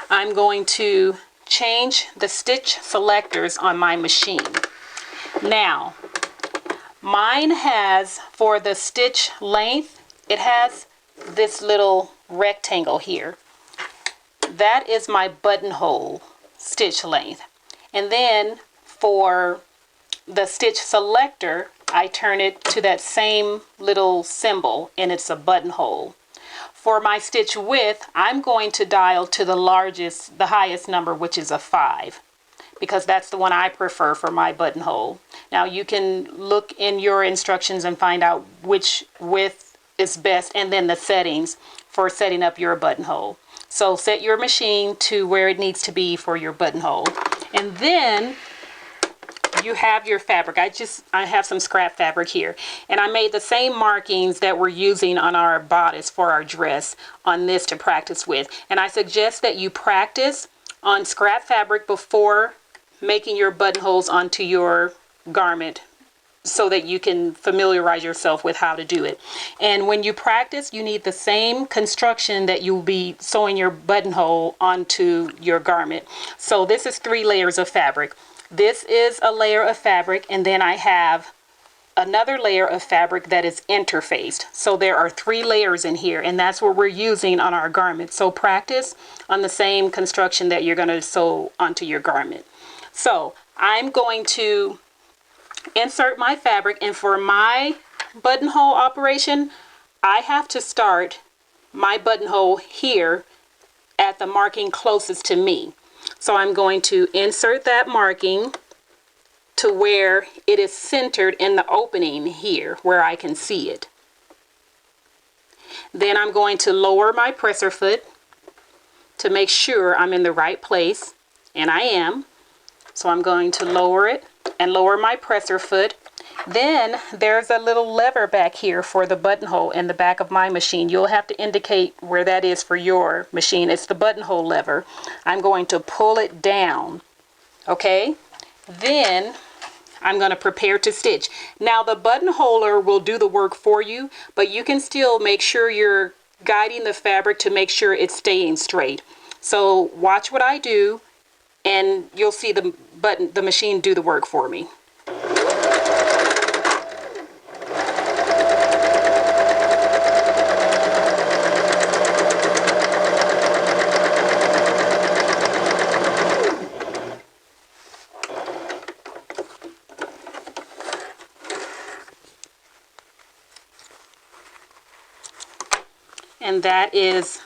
I'm going to change the stitch selectors on my machine. Now, Mine has, for the stitch length, it has this little rectangle here. That is my buttonhole stitch length. And then for the stitch selector, I turn it to that same little symbol, and it's a buttonhole. For my stitch width, I'm going to dial to the highest number, which is a 5, because that's the one I prefer for my buttonhole. Now you can look in your instructions and find out which width is best, and then the settings for setting up your buttonhole. So set your machine to where it needs to be for your buttonhole. And then you have your fabric. I have some scrap fabric here, and I made the same markings that we're using on our bodice for our dress on this to practice with. And I suggest that you practice on scrap fabric before making your buttonholes onto your garment, so that you can familiarize yourself with how to do it. And when you practice, you need the same construction that you'll be sewing your buttonhole onto your garment. So this is 3 layers of fabric. This is a layer of fabric, and then I have another layer of fabric that is interfaced. So there are 3 layers in here, and that's what we're using on our garment. So practice on the same construction that you're going to sew onto your garment. So I'm going to insert my fabric, and for my buttonhole operation, I have to start my buttonhole here at the marking closest to me. So I'm going to insert that marking to where it is centered in the opening here where I can see it. Then I'm going to lower my presser foot to make sure I'm in the right place, and I am. So I'm going to lower it and lower my presser foot. Then there's a little lever back here for the buttonhole in the back of my machine. You'll have to indicate where that is for your machine. It's the buttonhole lever. I'm going to pull it down. Okay? Then I'm going to prepare to stitch. Now the buttonholer will do the work for you, but you can still make sure you're guiding the fabric to make sure it's staying straight. So watch what I do, and you'll see the machine do the work for me. And that is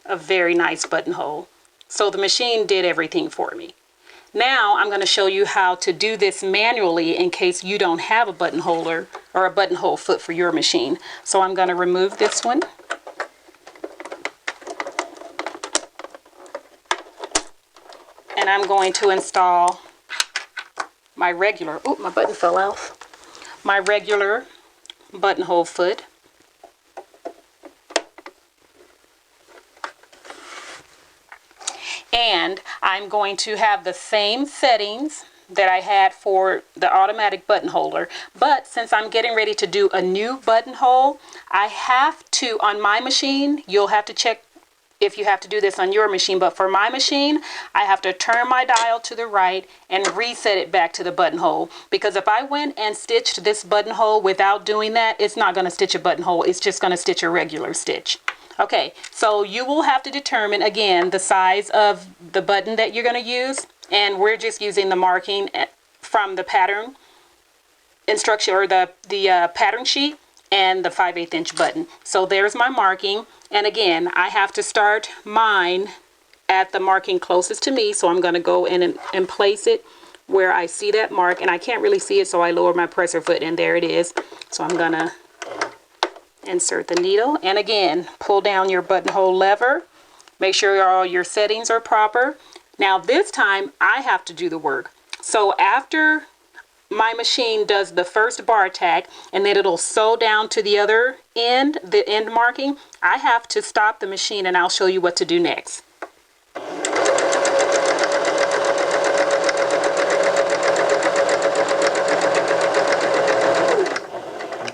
a very nice buttonhole. So the machine did everything for me. Now I'm going to show you how to do this manually in case you don't have a buttonholer or a buttonhole foot for your machine. So I'm going to remove this one. And I'm going to install my regular, oh, my button fell off. My regular buttonhole foot. And I'm going to have the same settings that I had for the automatic buttonholer. But since I'm getting ready to do a new buttonhole, I have to, on my machine, you'll have to check if you have to do this on your machine, but for my machine, I have to turn my dial to the right and reset it back to the buttonhole. Because if I went and stitched this buttonhole without doing that, it's not going to stitch a buttonhole. It's just going to stitch a regular stitch. Okay, so you will have to determine, again, the size of the button that you're going to use. And we're just using the marking from the pattern instruction, or the pattern sheet, and the 5/8 inch button. So there's my marking. And again, I have to start mine at the marking closest to me. So I'm going to go in and place it where I see that mark. And I can't really see it, so I lower my presser foot, and there it is. So I'm going to insert the needle, and again, pull down your buttonhole lever. Make sure all your settings are proper. Now this time I have to do the work. So after my machine does the first bar tack, and then it'll sew down to the other end, the end marking, I have to stop the machine, and I'll show you what to do next.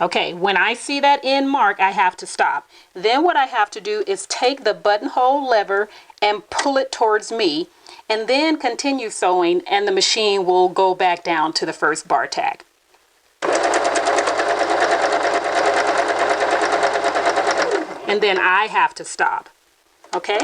Okay, when I see that end mark, I have to stop. Then what I have to do is take the buttonhole lever and pull it towards me, and then continue sewing, and the machine will go back down to the first bar tack. and then I have to stop. Okay?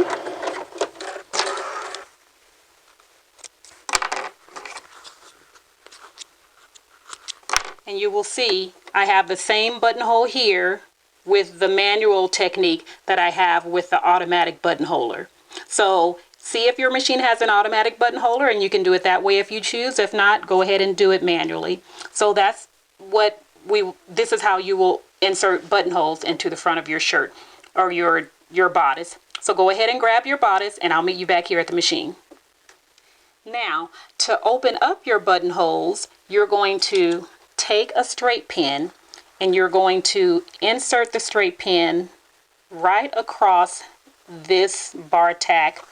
And you will see I have the same buttonhole here with the manual technique that I have with the automatic buttonholer. So see if your machine has an automatic buttonholer, and you can do it that way if you choose. If not, go ahead and do it manually. So that's what this is how you will insert buttonholes into the front of your shirt or your bodice. So go ahead and grab your bodice, and I'll meet you back here at the machine. Now, to open up your buttonholes, you're going to take a straight pin, and you're going to insert the straight pin right across this bar tack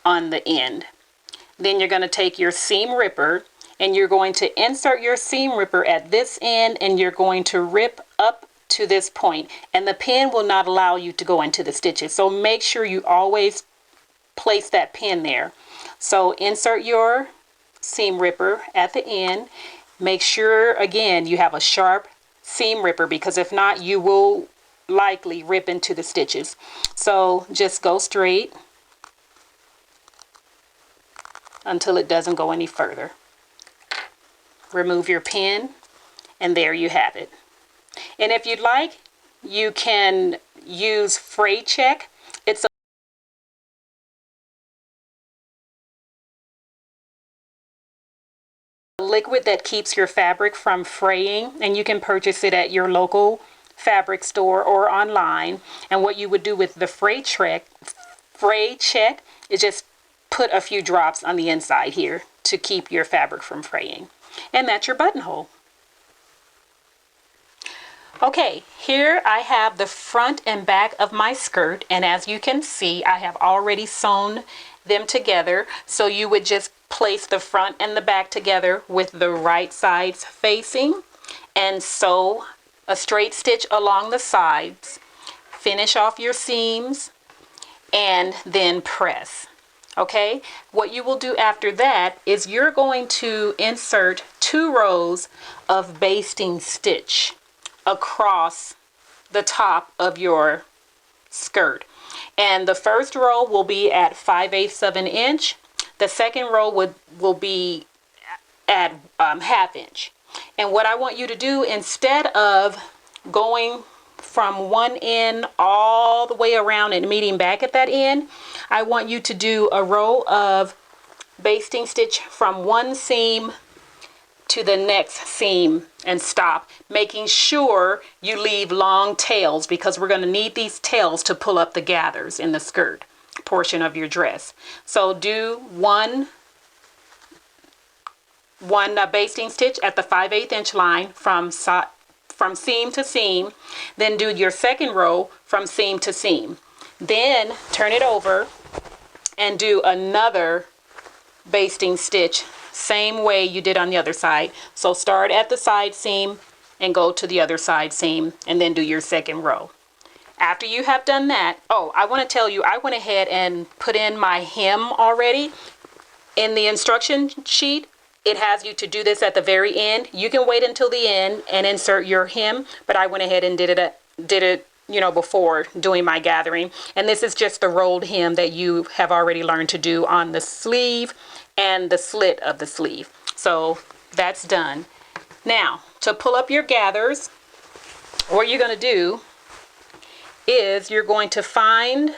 on the end. Then you're going to take your seam ripper, and you're going to insert your seam ripper at this end, and you're going to rip up to this point, and the pin will not allow you to go into the stitches. So make sure you always place that pin there. So insert your seam ripper at the end. Make sure, again, you have a sharp seam ripper, because if not, you will likely rip into the stitches. So just go straight until it doesn't go any further. Remove your pin, and there you have it. And if you'd like, you can use fray check. It's a liquid that keeps your fabric from fraying, and you can purchase it at your local fabric store or online. And what you would do with the fray check is just put a few drops on the inside here to keep your fabric from fraying. And that's your buttonhole. Okay, here I have the front and back of my skirt, and as you can see, I have already sewn them together. So you would just place the front and the back together with the right sides facing, and sew a straight stitch along the sides. Finish off your seams, and then press. Okay, what you will do after that is you're going to insert 2 rows of basting stitch across the top of your skirt. And the first row will be at 5/8 of an inch. The second row will be at 1/2 inch. And what I want you to do, instead of going from one end all the way around and meeting back at that end, I want you to do a row of basting stitch from one seam to the next seam and stop, making sure you leave long tails, because we're going to need these tails to pull up the gathers in the skirt portion of your dress. So do one basting stitch at the 5/8 inch line from seam to seam. Then do your second row from seam to seam. Then turn it over and do another basting stitch, same way you did on the other side. So start at the side seam and go to the other side seam, and then do your second row. After you have done that, oh, I want to tell you, I went ahead and put in my hem already. In the instruction sheet, it has you to do this at the very end. You can wait until the end and insert your hem, but I went ahead and did it, you know, before doing my gathering. And this is just the rolled hem that you have already learned to do on the sleeve and the slit of the sleeve. So that's done. Now, to pull up your gathers, what you're going to do is you're going to find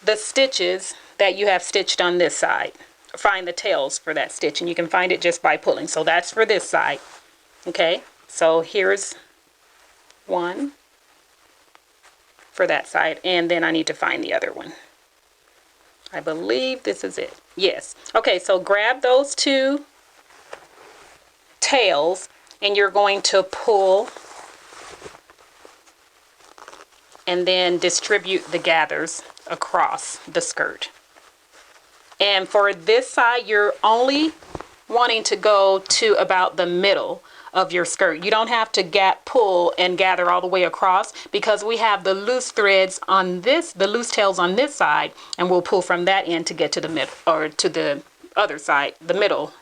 the stitches that you have stitched on this side. Find the tails for that stitch, and you can find it just by pulling. So that's for this side. Okay, so here's one for that side, and then I need to find the other one. I believe this is it. Yes. Okay, so grab those 2 tails, and you're going to pull and then distribute the gathers across the skirt. And for this side, you're only wanting to go to about the middle of your skirt. You don't have to pull and gather all the way across, because we have the loose threads on this, the loose tails on this side, and we'll pull from that end to get to the middle, or to the other side, the middle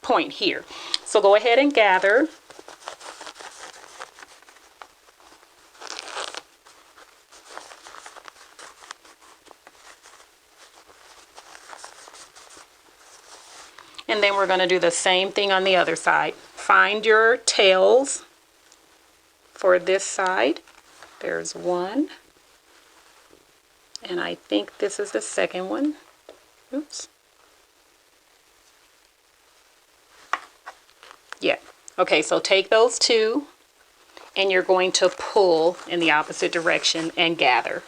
point here. So go ahead and gather. And then we're going to do the same thing on the other side. Find your tails for this side. There's one. And I think this is the second one. Oops. Yeah. Okay, so take those two and you're going to pull in the opposite direction and gather.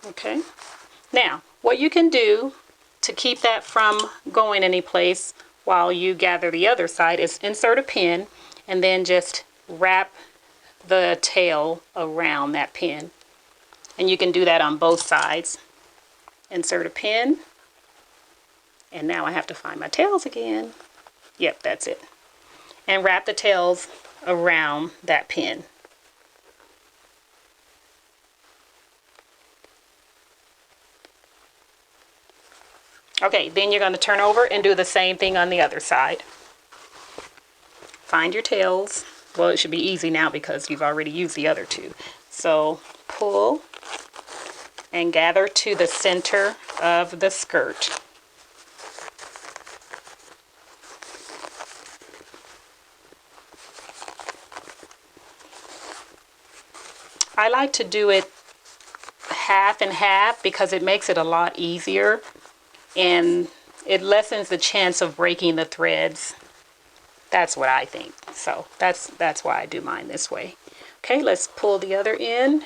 Okay. Now, what you can do to keep that from going any place while you gather the other side is insert a pin and then just wrap the tail around that pin. And you can do that on both sides. Insert a pin. And now I have to find my tails again. Yep, that's it. And wrap the tails around that pin. Okay, then you're going to turn over and do the same thing on the other side. Find your tails. Well, it should be easy now because you've already used the other two. So pull and gather to the center of the skirt. I like to do it half and half because it makes it a lot easier. And it lessens the chance of breaking the threads. That's what I think. So that's why I do mine this way. Okay, let's pull the other end.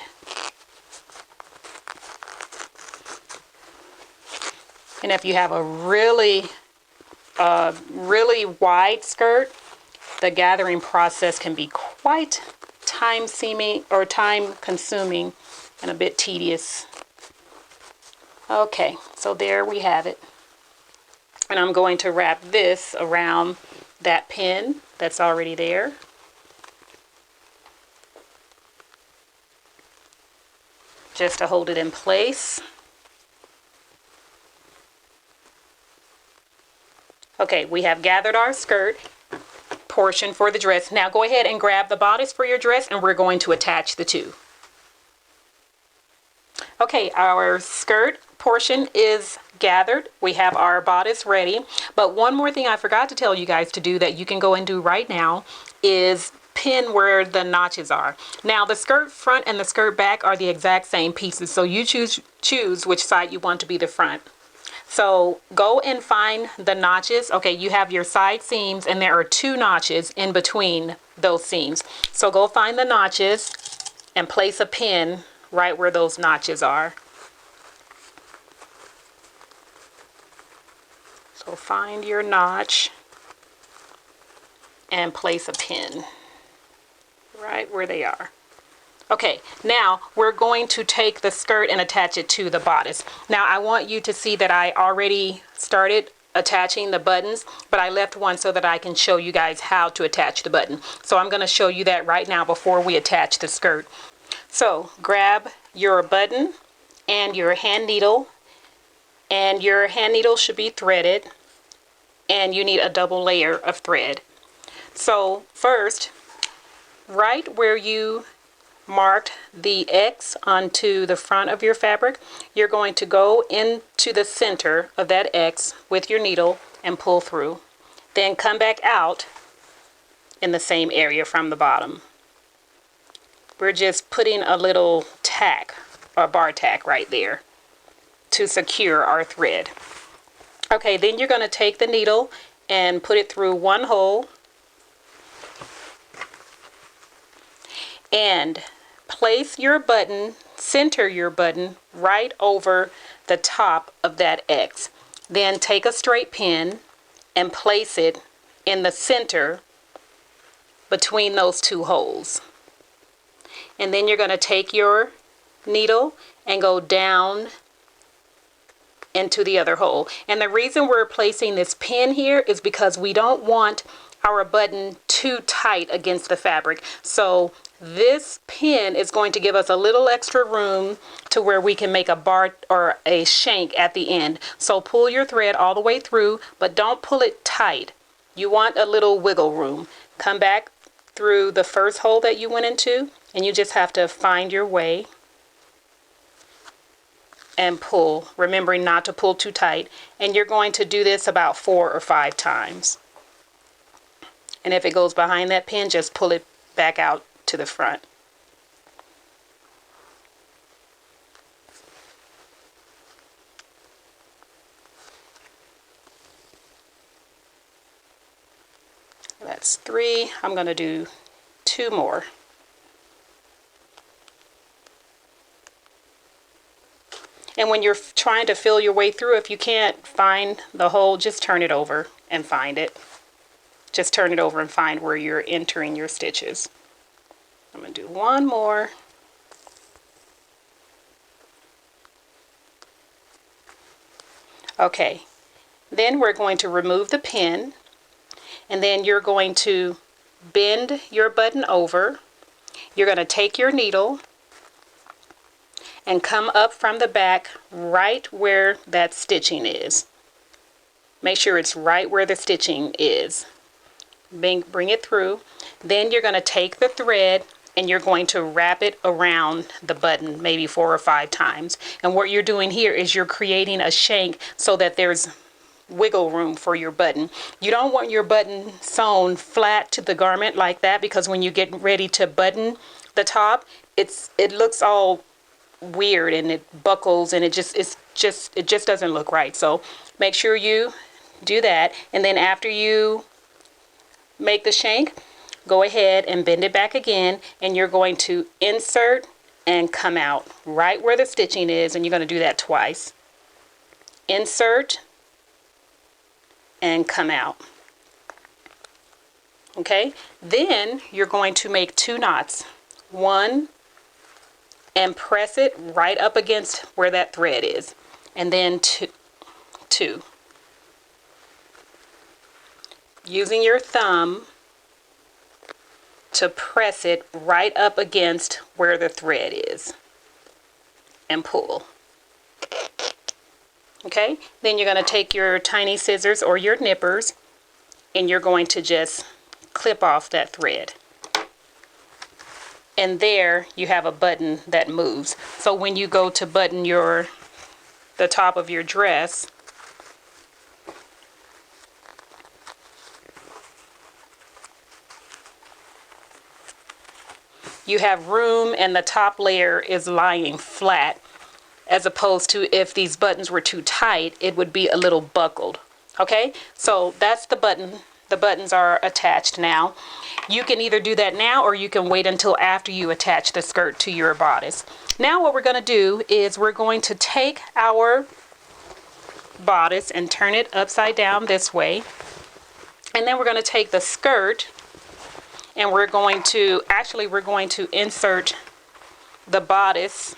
And if you have a really wide skirt, the gathering process can be quite time consuming and a bit tedious. Okay, so there we have it. And I'm going to wrap this around that pin that's already there. Just to hold it in place. Okay, we have gathered our skirt portion for the dress. Now go ahead and grab the bodice for your dress and we're going to attach the two. Okay, our skirt portion is gathered. We have our bodice ready. But one more thing I forgot to tell you guys to do that you can go and do right now is pin where the notches are. Now the skirt front and the skirt back are the exact same pieces. So you choose which side you want to be the front. So go and find the notches. Okay, you have your side seams and there are two notches in between those seams. So go find the notches and place a pin right where those notches are. So find your notch and place a pin right where they are. Okay, now we're going to take the skirt and attach it to the bodice. Now I want you to see that I already started attaching the buttons, but I left one so that I can show you guys how to attach the button. So I'm going to show you that right now before we attach the skirt. So grab your button and your hand needle, and your hand needle should be threaded, and you need a double layer of thread. So first, right where you marked the X onto the front of your fabric, you're going to go into the center of that X with your needle and pull through. Then come back out in the same area from the bottom. We're just putting a little tack or bar tack right there to secure our thread. Okay, then you're going to take the needle and put it through one hole and place your button, center your button right over the top of that X. Then take a straight pin and place it in the center between those two holes. And then you're going to take your needle and go down into the other hole. And the reason we're placing this pin here is because we don't want our button too tight against the fabric. So This pin is going to give us a little extra room to where we can make a bar or a shank at the end. So pull your thread all the way through, but don't pull it tight. You want a little wiggle room. Come back through the first hole that you went into, and you just have to find your way and pull, remembering not to pull too tight. And you're going to do this about 4 or 5 times. And if it goes behind that pin, just pull it back out to the front. That's 3. I'm going to do 2 more. And when you're trying to feel your way through, if you can't find the hole, just turn it over and find it. Just turn it over and find where you're entering your stitches. I'm going to do 1 more. Okay, then we're going to remove the pin, and then you're going to bend your button over. You're going to take your needle and come up from the back right where that stitching is. Make sure it's right where the stitching is. Bring it through. Then you're going to take the thread and you're going to wrap it around the button maybe 4 or 5 times. And what you're doing here is you're creating a shank so that there's wiggle room for your button. You don't want your button sewn flat to the garment like that, because when you get ready to button the top, it looks all weird and it buckles and it just doesn't look right. So make sure you do that. And then after you make the shank, go ahead and bend it back again, and you're going to insert and come out right where the stitching is, and you're going to do that twice. Insert and come out. Okay, then you're going to make 2 knots. 1, and press it right up against where that thread is, and then 2. Using your thumb to press it right up against where the thread is and pull. Okay, then you're going to take your tiny scissors or your nippers and you're going to just clip off that thread. And there you have a button that moves. So when you go to button the top of your dress, you have room and the top layer is lying flat, as opposed to if these buttons were too tight, it would be a little buckled. Okay, so that's the button. The buttons are attached now. You can either do that now or you can wait until after you attach the skirt to your bodice. Now what we're going to do is we're going to take our bodice and turn it upside down this way. And then we're going to take the skirt and we're going to insert the bodice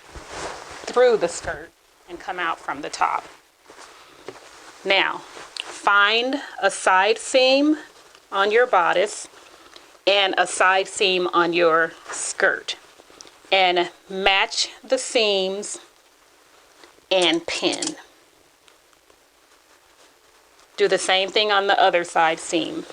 through the skirt and come out from the top. Now, find a side seam on your bodice and a side seam on your skirt and match the seams and pin. Do the same thing on the other side seam.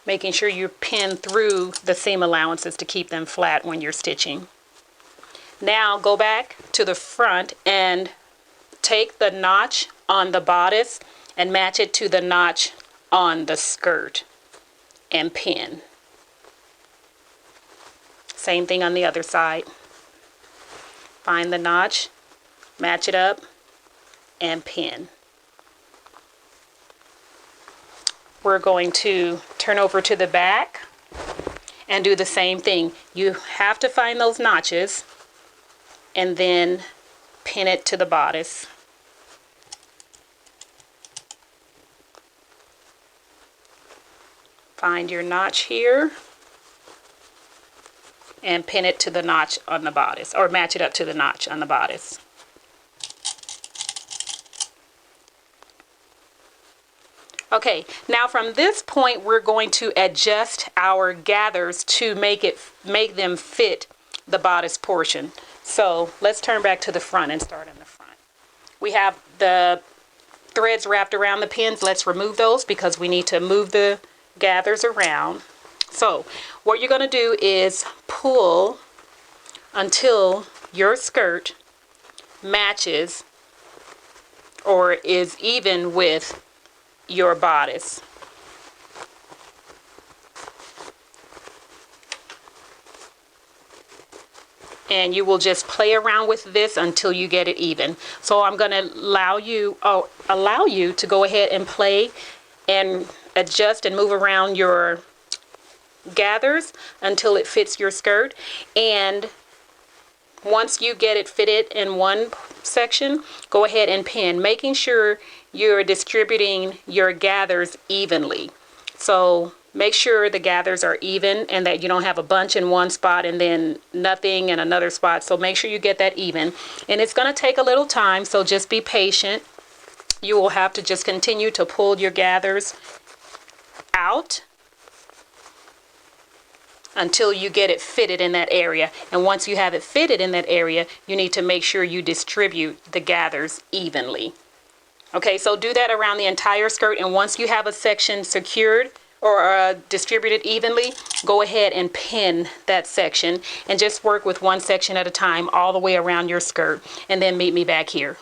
Making sure you pin through the seam allowances to keep them flat when you're stitching. Now go back to the front and take the notch on the bodice and match it to the notch on the skirt and pin. Same thing on the other side. Find the notch, match it up, and pin. We're going to turn over to the back and do the same thing. You have to find those notches and then pin it to the bodice. Find your notch here and pin it to the notch on the bodice, or match it up to the notch on the bodice. Okay, now from this point, we're going to adjust our gathers to make them fit the bodice portion. So let's turn back to the front and start in the front. We have the threads wrapped around the pins. Let's remove those because we need to move the gathers around. So what you're going to do is pull until your skirt matches or is even with your bodice. And you will just play around with this until you get it even. So I'm going to allow you to go ahead and play and adjust and move around your gathers until it fits your skirt. And once you get it fitted in one section, go ahead and pin, making sure you're distributing your gathers evenly. So make sure the gathers are even and that you don't have a bunch in one spot and then nothing in another spot. So make sure you get that even. And it's going to take a little time, so just be patient. You will have to just continue to pull your gathers out until you get it fitted in that area. And once you have it fitted in that area, you need to make sure you distribute the gathers evenly. Okay, so do that around the entire skirt, and once you have a section secured or distributed evenly, go ahead and pin that section and just work with one section at a time all the way around your skirt, and then meet me back here.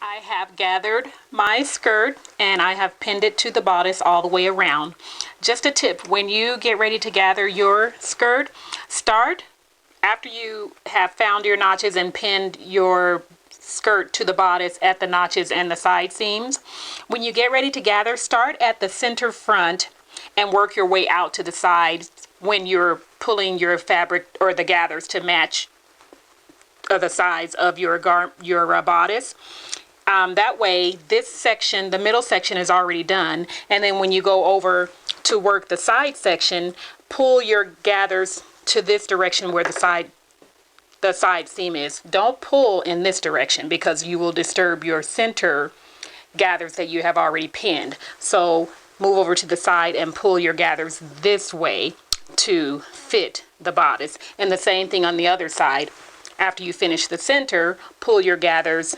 I have gathered my skirt and I have pinned it to the bodice all the way around. Just a tip, when you get ready to gather your skirt, start after you have found your notches and pinned your skirt to the bodice at the notches and the side seams. When you get ready to gather, start at the center front and work your way out to the sides when you're pulling your fabric or the gathers to match the sides of your bodice. That way, this section, the middle section, is already done. And then when you go over to work the side section, pull your gathers to this direction where the side seam is. Don't pull in this direction because you will disturb your center gathers that you have already pinned. So move over to the side and pull your gathers this way to fit the bodice. And the same thing on the other side. After you finish the center, pull your gathers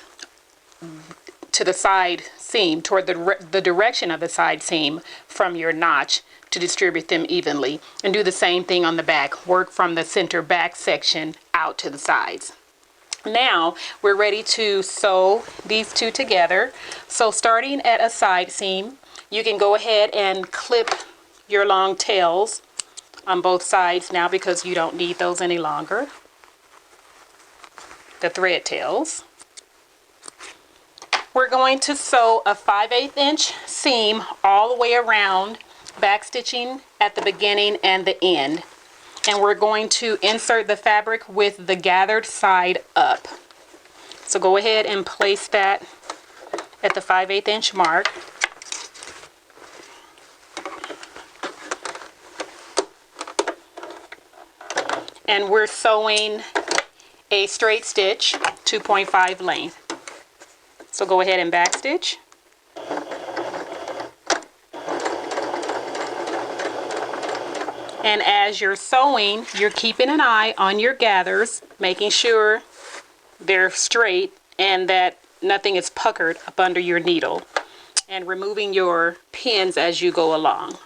to the side seam, toward the direction of the side seam from your notch to distribute them evenly. And do the same thing on the back. Work from the center back section out to the sides. Now we're ready to sew these two together. So starting at a side seam, you can go ahead and clip your long tails on both sides now because you don't need those any longer. The thread tails. We're going to sew a 5/8 inch seam all the way around, back stitching at the beginning and the end. And we're going to insert the fabric with the gathered side up. So go ahead and place that at the 5/8 inch mark. And we're sewing a straight stitch, 2.5 length. So go ahead and backstitch. And as you're sewing, you're keeping an eye on your gathers, making sure they're straight and that nothing is puckered up under your needle, and removing your pins as you go along.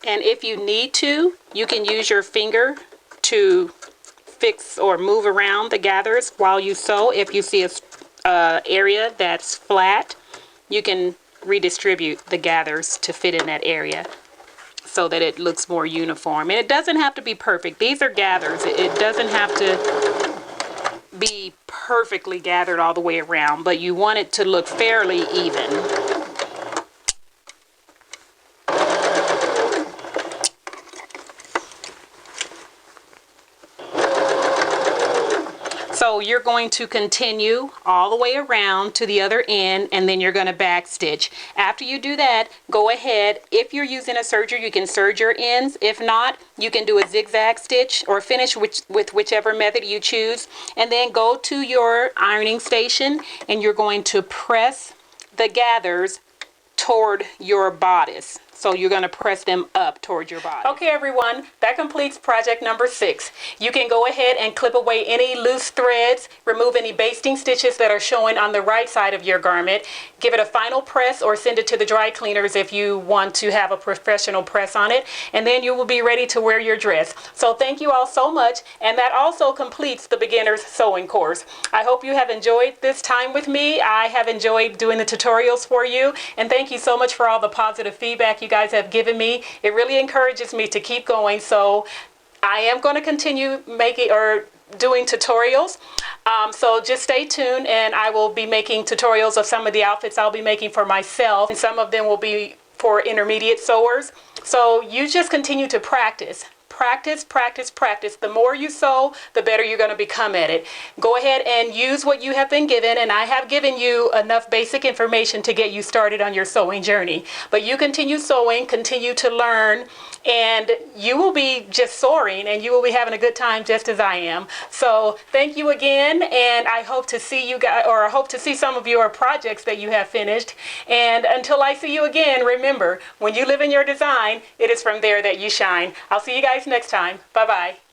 And if you need to, you can use your finger to fix or move around the gathers while you sew. If you see a area that's flat, you can redistribute the gathers to fit in that area so that it looks more uniform. And it doesn't have to be perfect. These are gathers. It doesn't have to be perfectly gathered all the way around, but you want it to look fairly even. So you're going to continue all the way around to the other end, and then you're going to back stitch. After you do that, go ahead. If you're using a serger, you can serge your ends. If not, you can do a zigzag stitch or finish with whichever method you choose. And then go to your ironing station, and you're going to press the gathers toward your bodice. So you're going to press them up towards your body. Okay, everyone, that completes project number 6. You can go ahead and clip away any loose threads, remove any basting stitches that are showing on the right side of your garment, give it a final press or send it to the dry cleaners if you want to have a professional press on it, and then you will be ready to wear your dress. So thank you all so much, and that also completes the beginner's sewing course. I hope you have enjoyed this time with me. I have enjoyed doing the tutorials for you, and thank you so much for all the positive feedback you guys have given me. It really encourages me to keep going, so I am going to continue making or doing tutorials, so just stay tuned, and I will be making tutorials of some of the outfits I'll be making for myself, and some of them will be for intermediate sewers. So you just continue to practice. Practice, practice, practice. The more you sew, the better you're going to become at it. Go ahead and use what you have been given, and I have given you enough basic information to get you started on your sewing journey. But you continue sewing, continue to learn, and you will be just soaring, and you will be having a good time just as I am. So thank you again, and I hope to see you guys, or I hope to see some of your projects that you have finished. And until I see you again, remember, when you live in your design, it is from there that you shine. I'll see you guys next time. Bye-bye.